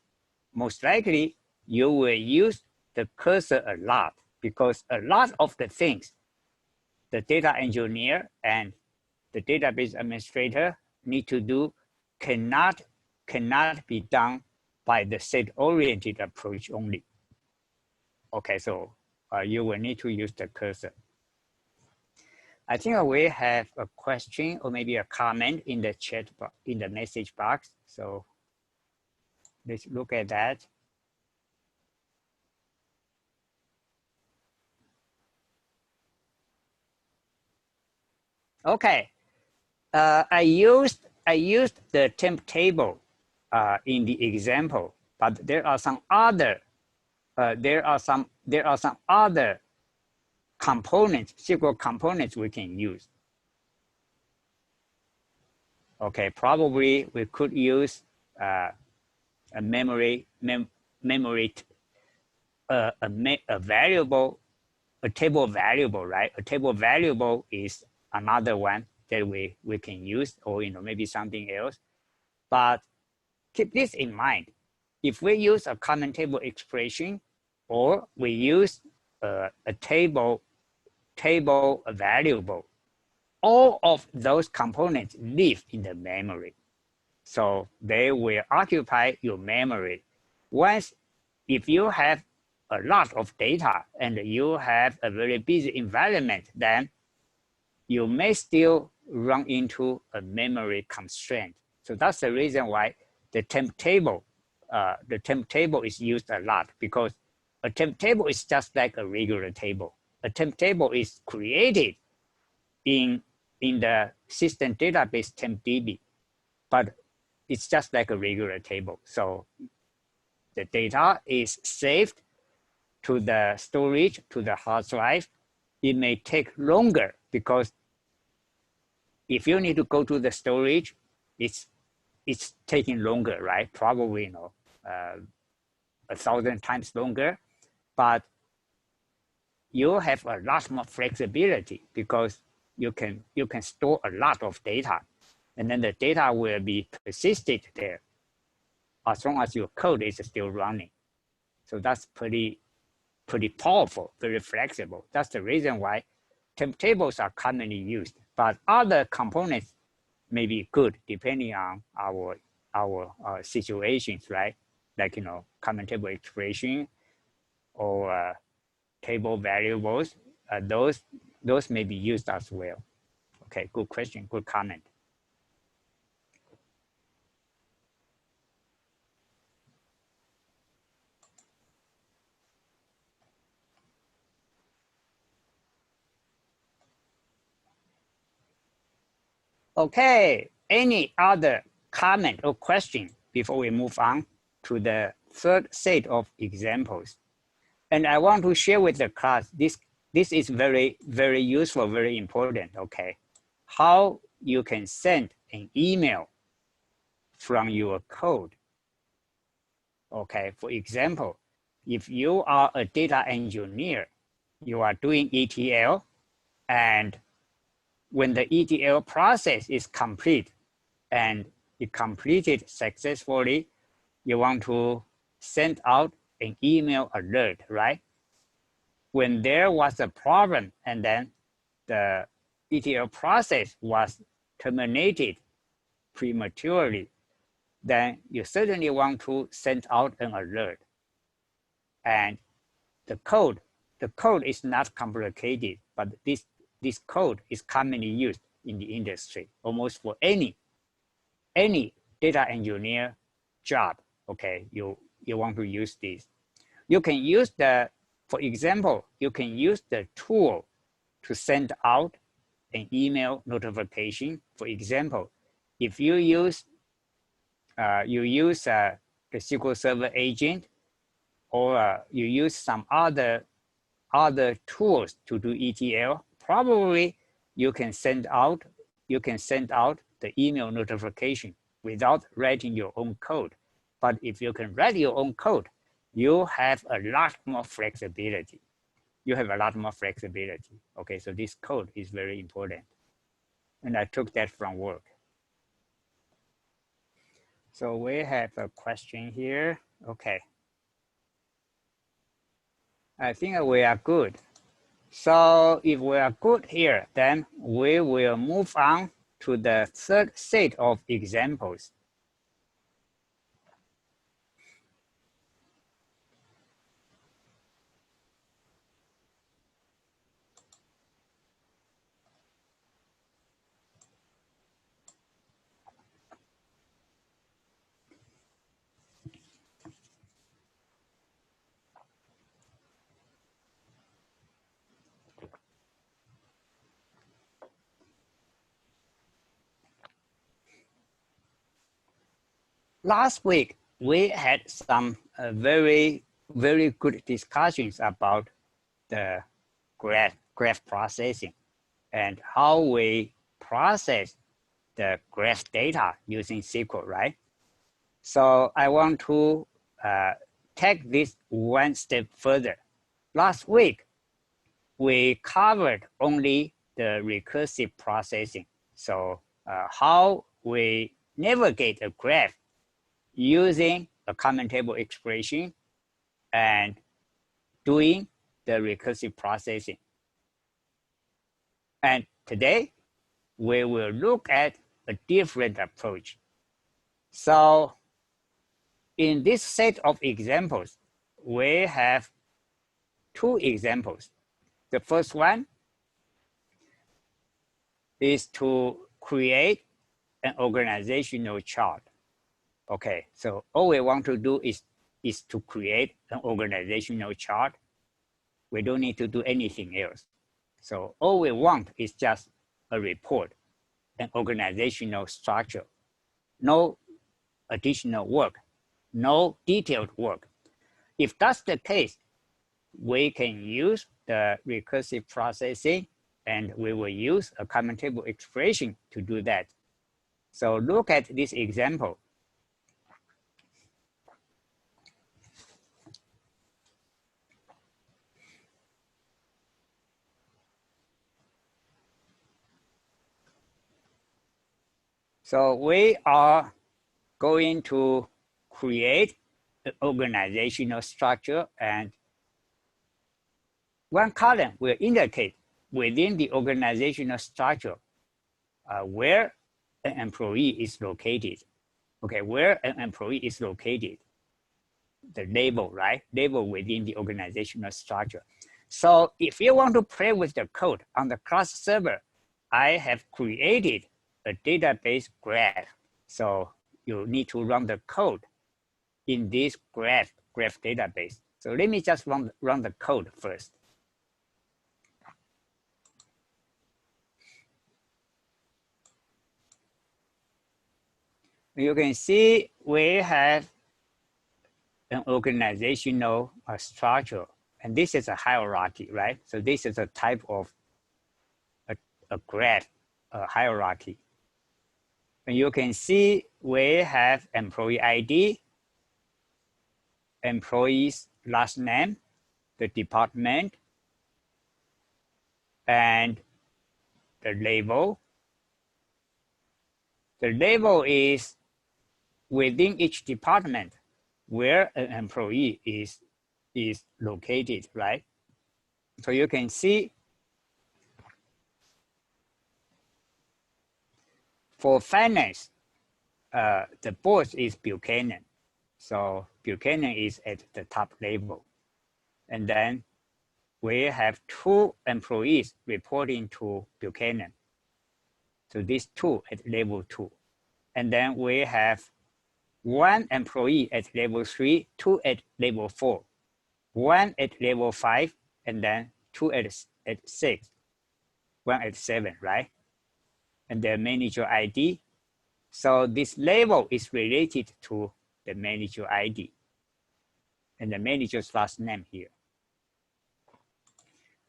most likely you will use the cursor a lot because a lot of the things the data engineer and the database administrator need to do cannot be done by the set-oriented approach only. Okay, so you will need to use the cursor. I think we have a question or maybe a comment in the chat, in the message box. So let's look at that. Okay, I used the temp table in the example, but there are some other components, SQL components we can use. Okay, probably we could use a variable, a table variable, right? A table variable is another one that we can use, or maybe something else. But keep this in mind. If we use a common table expression, or we use a table variable, all of those components live in the memory. So they will occupy your memory. If you have a lot of data and you have a very busy environment, then you may still run into a memory constraint. So that's the reason why the temp table is used a lot, because a temp table is just like a regular table. A temp table is created in the system database TempDB, but it's just like a regular table. So the data is saved to the storage, to the hard drive. It may take longer because if you need to go to the storage, it's taking longer, right? Probably 1,000 times longer, but you have a lot more flexibility because you can store a lot of data, and then the data will be persisted there as long as your code is still running. So that's pretty powerful, very flexible. That's the reason why temp tables are commonly used, but other components may be good depending on our situations, right? Like common table expression or table variables. Those may be used as well. Okay, good question, good comment. Okay, any other comment or question before we move on to the third set of examples? And I want to share with the class, this is very, very useful, very important, okay? How you can send an email from your code. Okay, for example, if you are a data engineer, you are doing ETL, and when the ETL process is complete and it completed successfully, you want to send out an email alert, right? When there was a problem and then the ETL process was terminated prematurely, then you certainly want to send out an alert. And the code is not complicated, but this code is commonly used in the industry, almost for any data engineer job. Okay, you want to use this. You can use for example, you can use the tool to send out an email notification. For example, if you use the SQL Server agent, or you use some other tools to do ETL, probably you can send out the email notification without writing your own code. But if you can write your own code, you have a lot more flexibility. Okay, so this code is very important. And I took that from work. So we have a question here. Okay. I think we are good. So if we are good here, then we will move on to the third set of examples. Last week, we had some very good discussions about the graph processing and how we process the graph data using SQL, right? So I want to take this one step further. Last week, we covered only the recursive processing. So how we navigate a graph using a common table expression and doing the recursive processing. And today, we will look at a different approach. So in this set of examples, we have two examples. The first one is to create an organizational chart. Okay, so all we want to do is to create an organizational chart. We don't need to do anything else. So all we want is just a report, an organizational structure, no additional work, no detailed work. If that's the case, we can use the recursive processing, and we will use a common table expression to do that. So look at this example. So we are going to create an organizational structure, and one column will indicate within the organizational structure where an employee is located. Okay, where an employee is located, the label, right? Label within the organizational structure. So if you want to play with the code on the class server, I have created a database graph. So you need to run the code in this graph database. So let me just run the code first. You can see we have an organizational structure, and this is a hierarchy, right? So this is a type of a graph hierarchy. And you can see we have employee ID, employee's last name, the department, and the label. The label is within each department where an employee is located, right? So you can see for finance, the boss is Buchanan. So Buchanan is at the top level. And then we have 2 employees reporting to Buchanan. So these 2 at level 2. And then we have 1 employee at level 3, 2 at level 4, 1 at level 5, and then 2 at 6, 1 at 7, right? And the manager ID. So this label is related to the manager ID and the manager's last name here.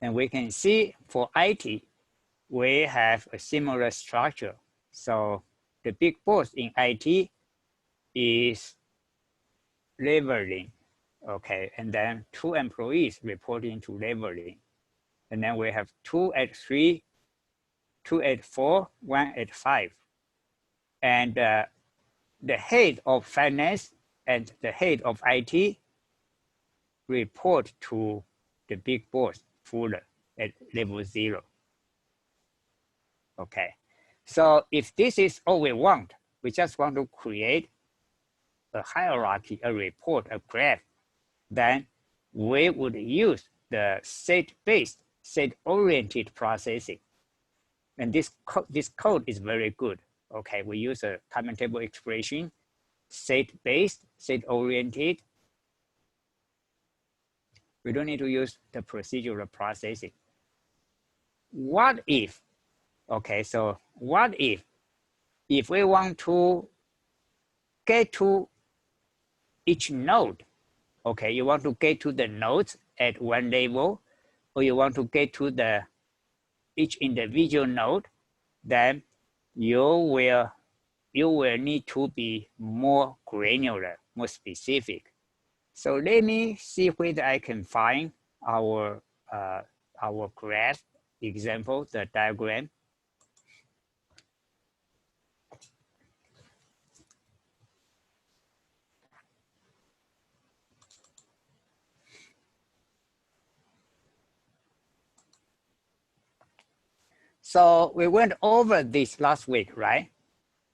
And we can see for IT, we have a similar structure. So the big boss in IT is leveling, okay, and then 2 employees reporting to leveling. And then we have 2 at 3, 2 at 4, 1 at 5. And the head of finance and the head of IT report to the big boss, Fuller, at level 0. Okay, so if this is all we want, we just want to create a hierarchy, a report, a graph, then we would use the set-based, set-oriented processing. And this code is very good. Okay, we use a common table expression, set-based, set-oriented. We don't need to use the procedural processing. What if, okay, so what if we want to get to each node, okay, you want to get to the nodes at 1 level, or you want to get to each individual node, then you will need to be more granular, more specific. So let me see whether I can find our graph example, the diagram. So we went over this last week, right?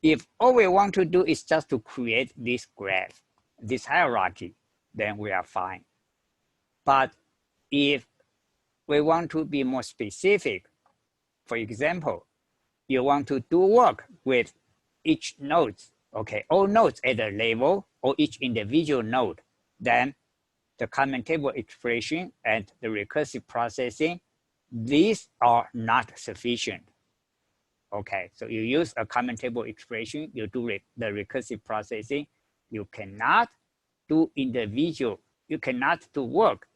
If all we want to do is just to create this graph, this hierarchy, then we are fine. But if we want to be more specific, for example, you want to do work with each node, okay, all nodes at a level or each individual node, then the common table expression and the recursive processing, these are not sufficient. Okay, so you use a common table expression, you do the recursive processing, you cannot do individual, you cannot do work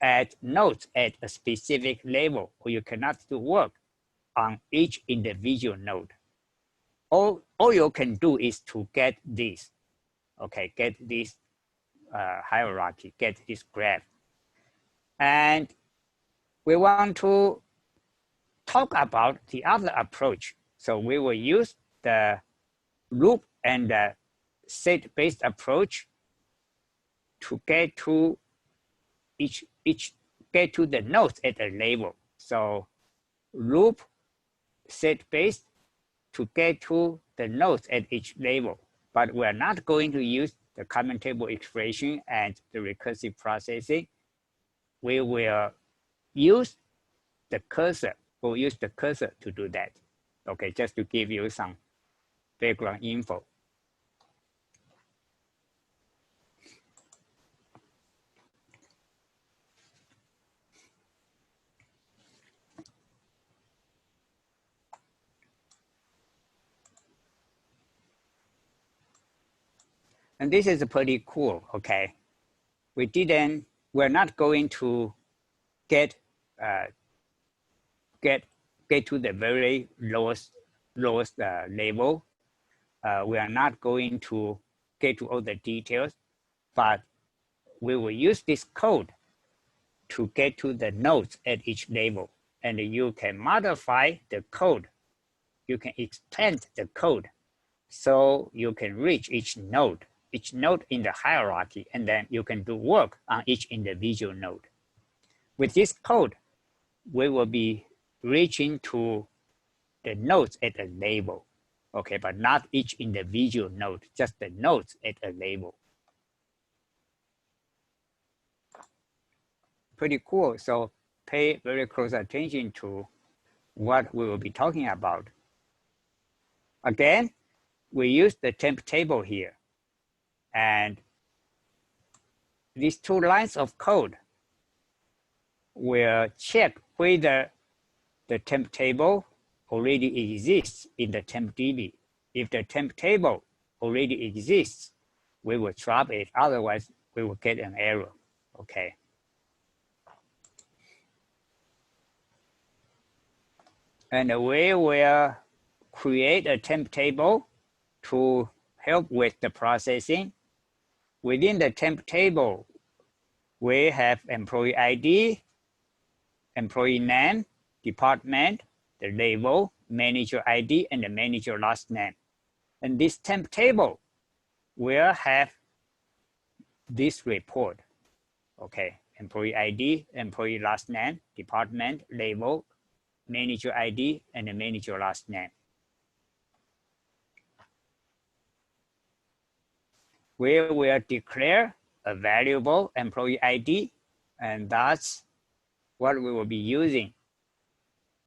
at nodes at a specific level, or you cannot do work on each individual node. All you can do is to get this, okay, get this hierarchy, get this graph. And we want to talk about the other approach. So we will use the loop and the set-based approach to get to get to the nodes at a level. So loop set-based to get to the nodes at each level, but we're not going to use the common table expression and the recursive processing. We will use the cursor. We'll use the cursor to do that. Okay, just to give you some background info. And this is pretty cool, okay? We're not going to get to the very lowest those labels. We are not going to get to all the details, but we will use this code to get to the nodes at each label. And you can modify the code. You can extend the code so you can reach each node in the hierarchy, and then you can do work on each individual node. With this code, we will be reaching to the nodes at a label, okay, but not each individual node, just the nodes at a label. Pretty cool. So pay very close attention to what we will be talking about. Again, we use the temp table here, and these two lines of code will check whether the temp table already exists in the temp DB. If the temp table already exists, we will drop it. Otherwise, we will get an error. Okay. And we will create a temp table to help with the processing. Within the temp table, we have employee ID, employee name, department, the label, manager ID, and the manager last name. And this temp table will have this report. Okay, employee ID, employee last name, department, label, manager ID, and the manager last name. We will declare a variable employee ID, and that's what we will be using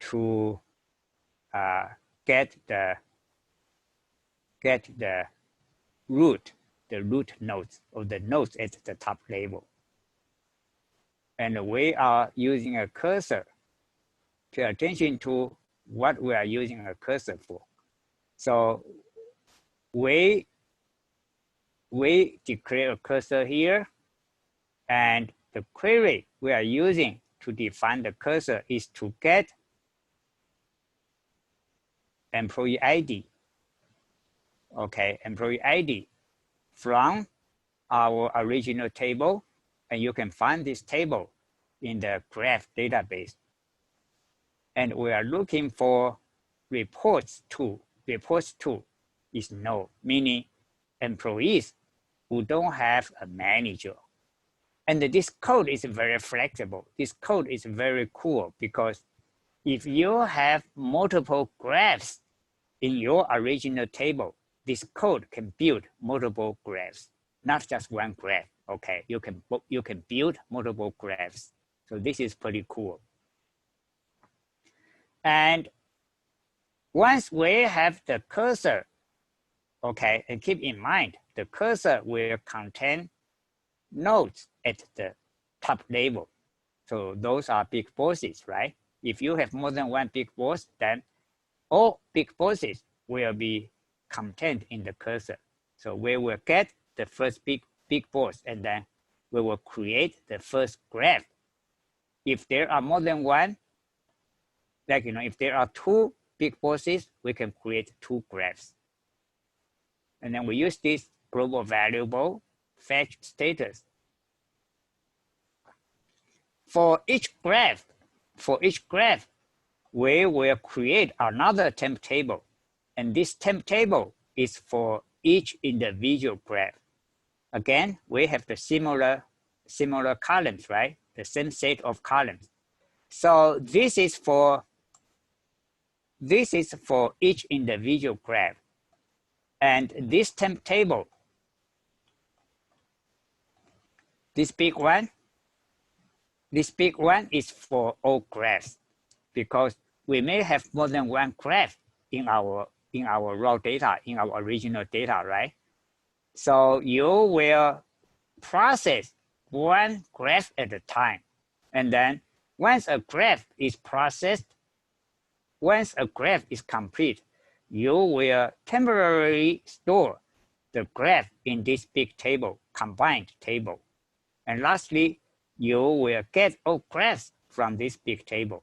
to get the root nodes, or the nodes at the top level. And we are using a cursor. Pay attention to what we are using a cursor for. So we declare a cursor here, and the query we are using to define the cursor is to get employee ID. Okay, employee ID from our original table, and you can find this table in the graph database. And we are looking for reports to. Reports to is no, meaning employees who don't have a manager. And this code is very flexible. This code is very cool because if you have multiple graphs in your original table, this code can build multiple graphs, not just one graph. Okay, you can build multiple graphs. So this is pretty cool. And once we have the cursor, okay, and keep in mind, the cursor will contain nodes at the top level. So those are big bosses, right? If you have more than one big boss, then all big bosses will be contained in the cursor. So we will get the first big boss, and then we will create the first graph. If there are more than one, like, if there are two big bosses, we can create two graphs. And then we use this global variable fetch status. For each graph, we will create another temp table. And this temp table is for each individual graph. Again, we have the similar columns, right? The same set of columns. So this is for each individual graph. And this temp table, this big one is for all graphs, because we may have more than one graph in our raw data, in our original data, right? So you will process one graph at a time. And then once a graph is processed, once a graph is complete, you will temporarily store the graph in this big table, combined table. And lastly, you will get all graphs from this big table.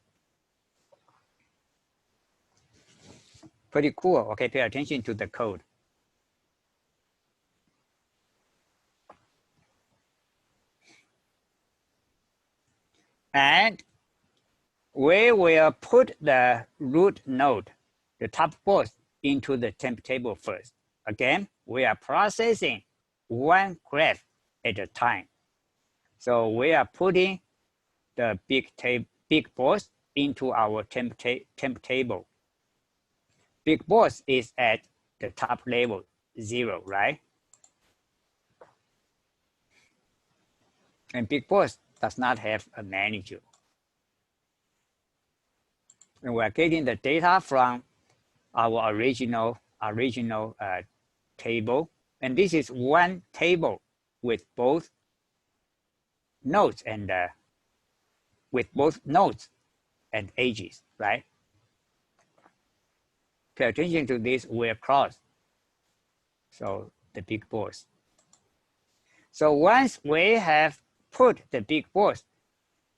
Pretty cool. Okay, pay attention to the code. And we will put the root node, the top boss, into the temp table first. Again, we are processing one graph at a time. So we are putting the big boss into our temp table. Big boss is at the top level 0, right? And big boss does not have a manager. And we're getting the data from our original table. And this is one table with both nodes and edges, right? Pay attention to this where cross. So the big boss. So once we have put the big boss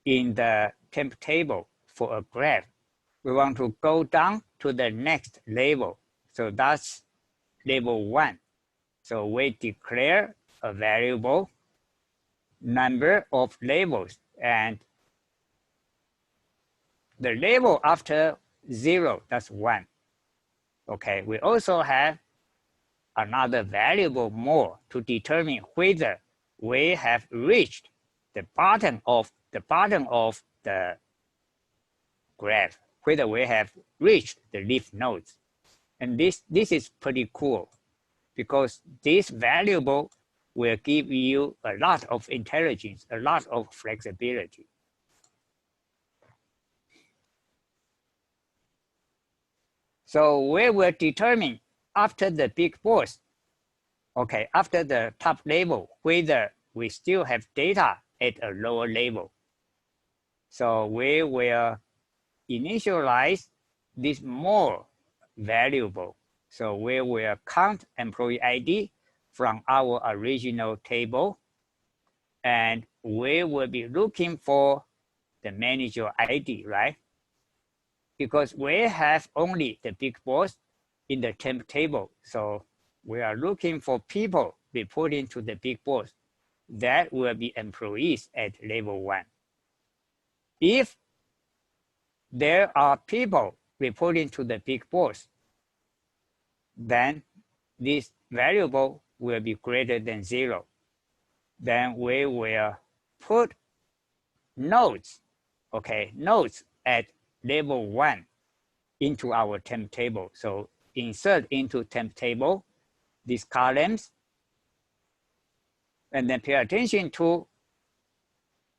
in the temp table for a graph, we want to go down to the next level. So that's level 1. So we declare a variable number of levels, and the level after 0, that's 1. Okay, we also have another variable more to determine whether we have reached the bottom of the graph, whether we have reached the leaf nodes. And this is pretty cool, because this variable will give you a lot of intelligence, a lot of flexibility. So we will determine after the big boss, okay, after the top level, whether we still have data at a lower level. So we will initialize this more variable. So we will count employee ID from our original table, and we will be looking for the manager ID, right? Because we have only the big boss in the temp table. So we are looking for people reporting to the big boss. That will be employees at level 1. If there are people reporting to the big boss, then this variable will be greater than 0. Then we will put nodes, okay, nodes at level 1 into our temp table. So insert into temp table these columns, and then pay attention to,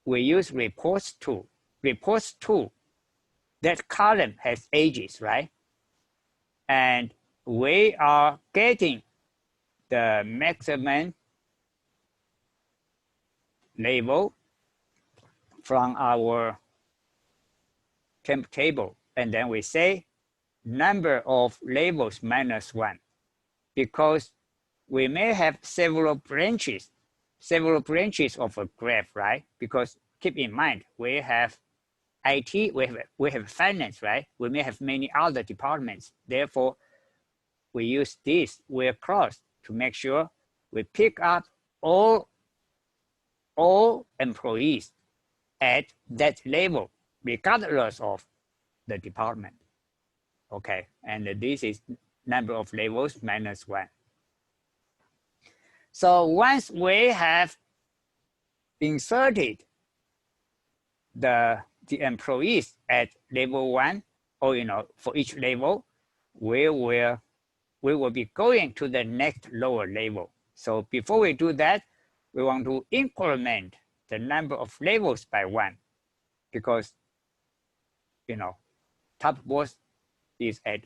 we use reports tool. Reports tool, that column has edges, right? And we are getting the maximum label from our temp table. And then we say number of labels minus 1, because we may have several branches of a graph, right? Because keep in mind, we have IT, we have finance, right? We may have many other departments. Therefore, we use this where cross to make sure we pick up all employees at that level, regardless of the department. Okay, and this is number of levels minus 1. So once we have inserted the employees at level 1, or for each level, we will be going to the next lower level. So before we do that, we want to increment the number of levels by 1, because top boss is at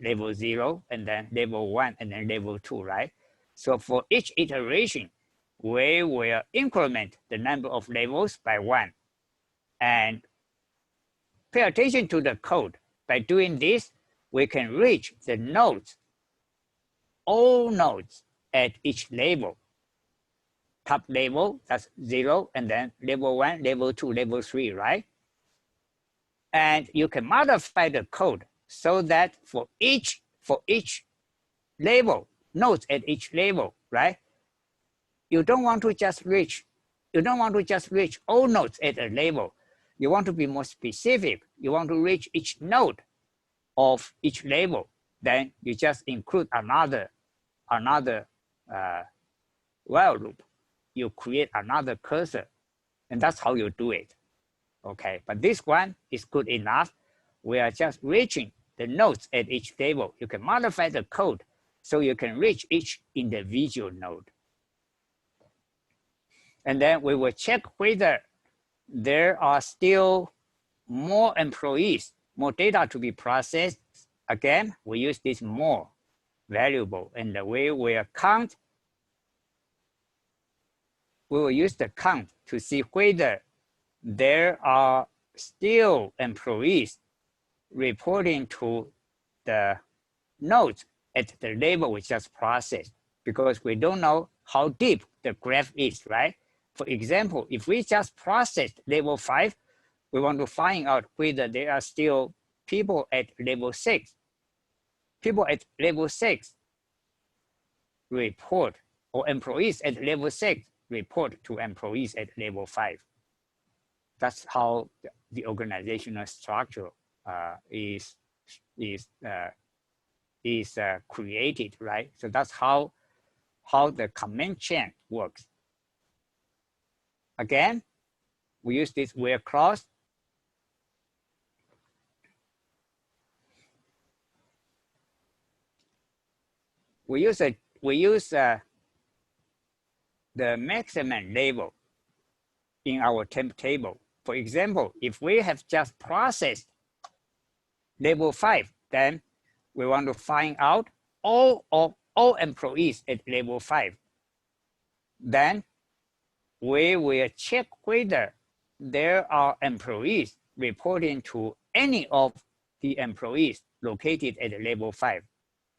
level 0, and then level 1, and then level 2, right? So for each iteration, we will increment the number of levels by 1. And pay attention to the code. By doing this, we can reach the nodes, all nodes at each level. Top level, that's 0, and then level 1, level 2, level 3, right? And you can modify the code so that for each for each label, nodes at each label, right? You don't want to just reach all nodes at a label. You want to be more specific. You want to reach each node of each label. Then you just include another while loop. You create another cursor, and that's how you do it. Okay, but this one is good enough. We are just reaching the nodes at each table. You can modify the code so you can reach each individual node. And then we will check whether there are still more employees, more data to be processed. Again, we use this more variable, and we will count. We will use the count to see whether there are still employees reporting to the nodes at the label we just processed, because we don't know how deep the graph is, right? For example, if we just processed level 5, we want to find out whether there are still people at level 6. People at level 6 report, or employees at level 6 report to employees at level 5. That's how the organizational structure is created, right? So that's how the command chain works. Again, we use this where clause. We use the maximum label in our temp table. For example, if we have just processed level 5, then we want to find out all employees at level 5. Then we will check whether there are employees reporting to any of the employees located at level 5.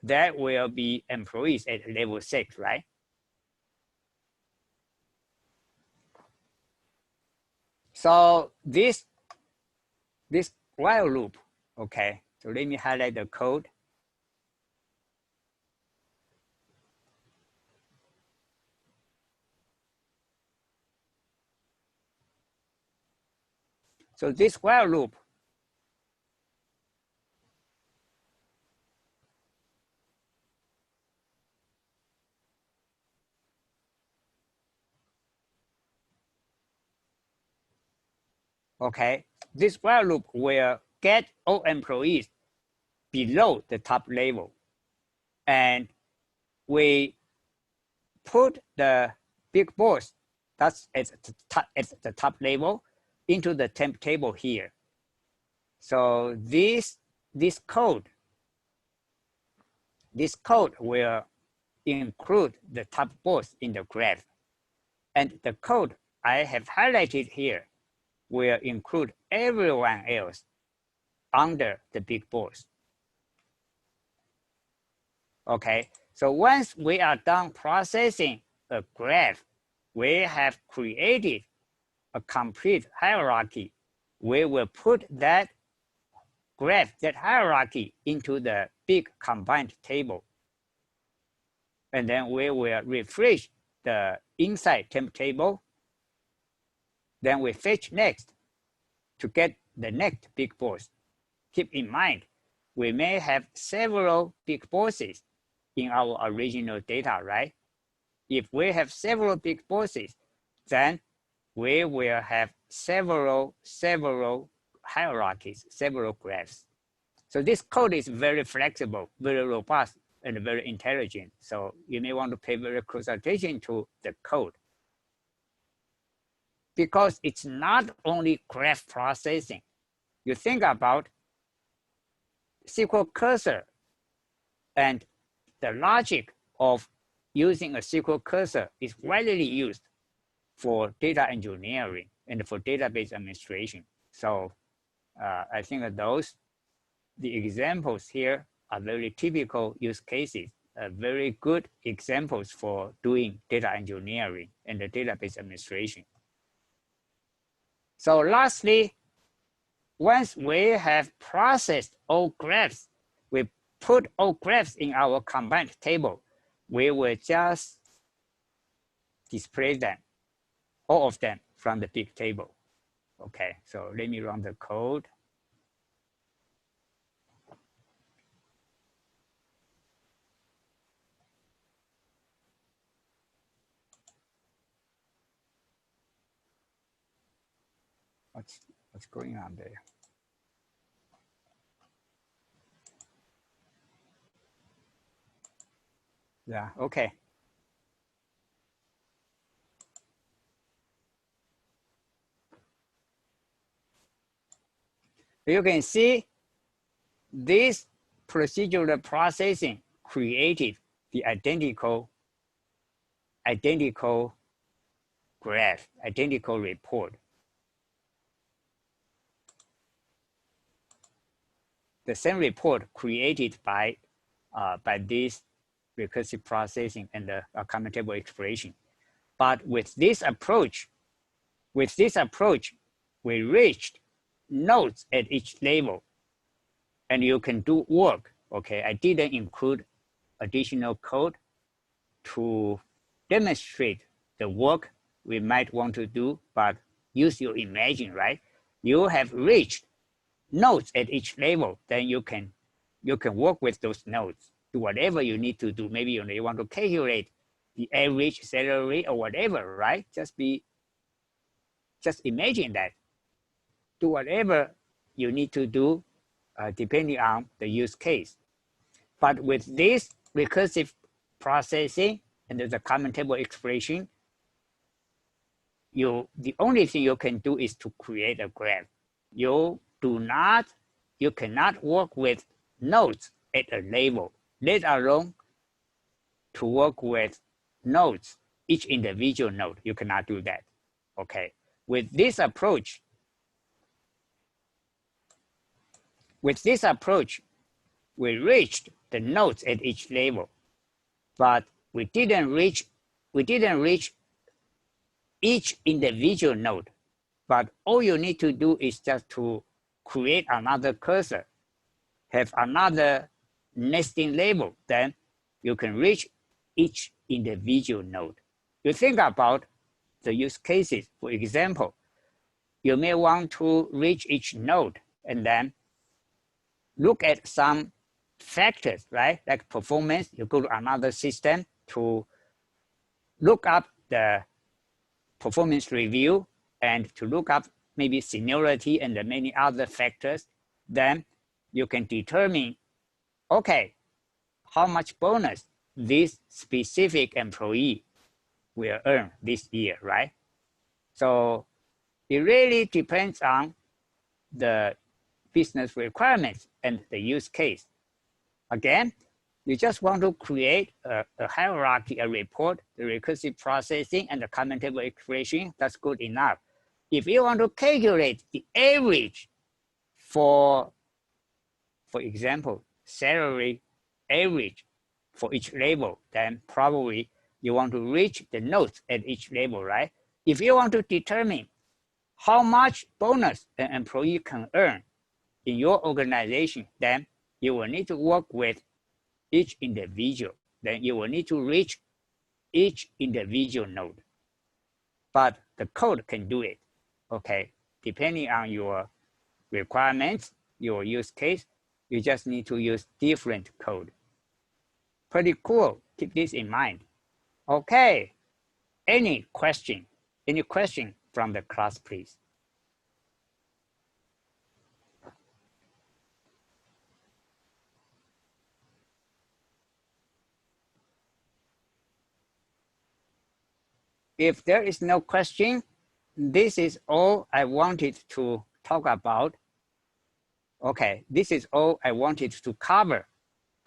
That will be employees at level 6, right? So this while loop, okay, so let me highlight the code. So this while loop, okay, this while loop will get all employees below the top level, and we put the big boss that's at the top level into the temp table here. So this code will include the top boss in the graph, and the code I have highlighted here will include everyone else under the big boss. Okay, so once we are done processing a graph, we have created a complete hierarchy. We will put that graph, that hierarchy, into the big combined table. And then we will refresh the inside temp table. Then we fetch next to get the next big boss. Keep in mind, we may have several big bosses in our original data, right? If we have several big bosses, then we will have several hierarchies, several graphs. So this code is very flexible, very robust, and very intelligent. So you may want to pay very close attention to the code, because it's not only graph processing. You think about SQL cursor and the logic of using a SQL cursor is widely used for data engineering and for database administration. So I think that the examples here are very typical use cases, very good examples for doing data engineering and the database administration. So lastly, once we have processed all graphs, we put all graphs in our combined table, we will just display them, all of them from the big table. Okay, so let me run the code. What's going on there? Yeah, okay. You can see this procedural processing created the identical graph, identical report. The same report created by this recursive processing and the common table expression. But with this approach, we reached nodes at each level, and you can do work. Okay, I didn't include additional code to demonstrate the work we might want to do, but use your imagine, right? You have reached nodes at each level, then you can work with those nodes, do whatever you need to do. Maybe you want to calculate the average salary or whatever, right? Just imagine that. Do whatever you need to do depending on the use case. But with this recursive processing and the common table expression, the only thing you can do is to create a graph. You cannot work with nodes at a level, let alone to work with nodes, each individual node. You cannot do that. Okay. With this approach, we reached the nodes at each level, but we didn't reach each individual node. But all you need to do is just to create another cursor, have another nesting label, then you can reach each individual node. You think about the use cases. For example, you may want to reach each node and then look at some factors, right? Like performance, you go to another system to look up the performance review and to look up maybe seniority and the many other factors. Then you can determine, okay, how much bonus this specific employee will earn this year, right? So it really depends on the business requirements and the use case. Again, you just want to create a hierarchy, a report, the recursive processing and the common table expression, that's good enough. If you want to calculate the average for example, salary average for each level, then probably you want to reach the nodes at each level, right? If you want to determine how much bonus an employee can earn in your organization, then you will need to work with each individual. Then you will need to reach each individual node. But the code can do it, okay? Depending on your requirements, your use case, you just need to use different code. Pretty cool, keep this in mind. Okay, any question from the class, please? If there is no question, this is all I wanted to talk about. Okay, this is all I wanted to cover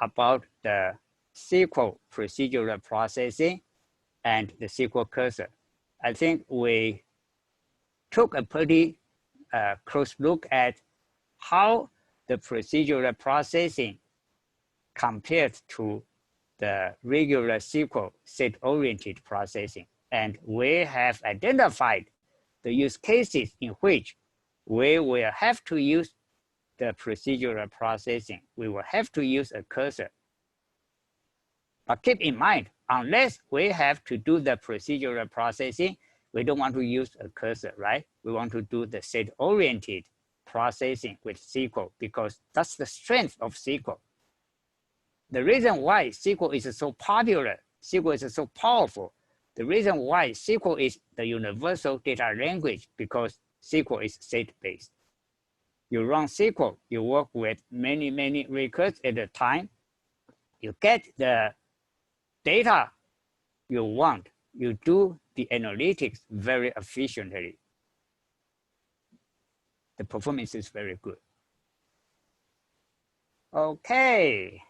about the SQL procedural processing and the SQL cursor. I think we took a pretty close look at how the procedural processing compared to the regular SQL set-oriented processing. And we have identified the use cases in which we will have to use the procedural processing, we will have to use a cursor. But keep in mind, unless we have to do the procedural processing, we don't want to use a cursor, right? We want to do the set-oriented processing with SQL because that's the strength of SQL. The reason why SQL is so popular, SQL is so powerful, the reason why SQL is the universal data language because SQL is set-based. You run SQL, you work with many records at a time, you get the data you want, you do the analytics very efficiently. The performance is very good. Okay.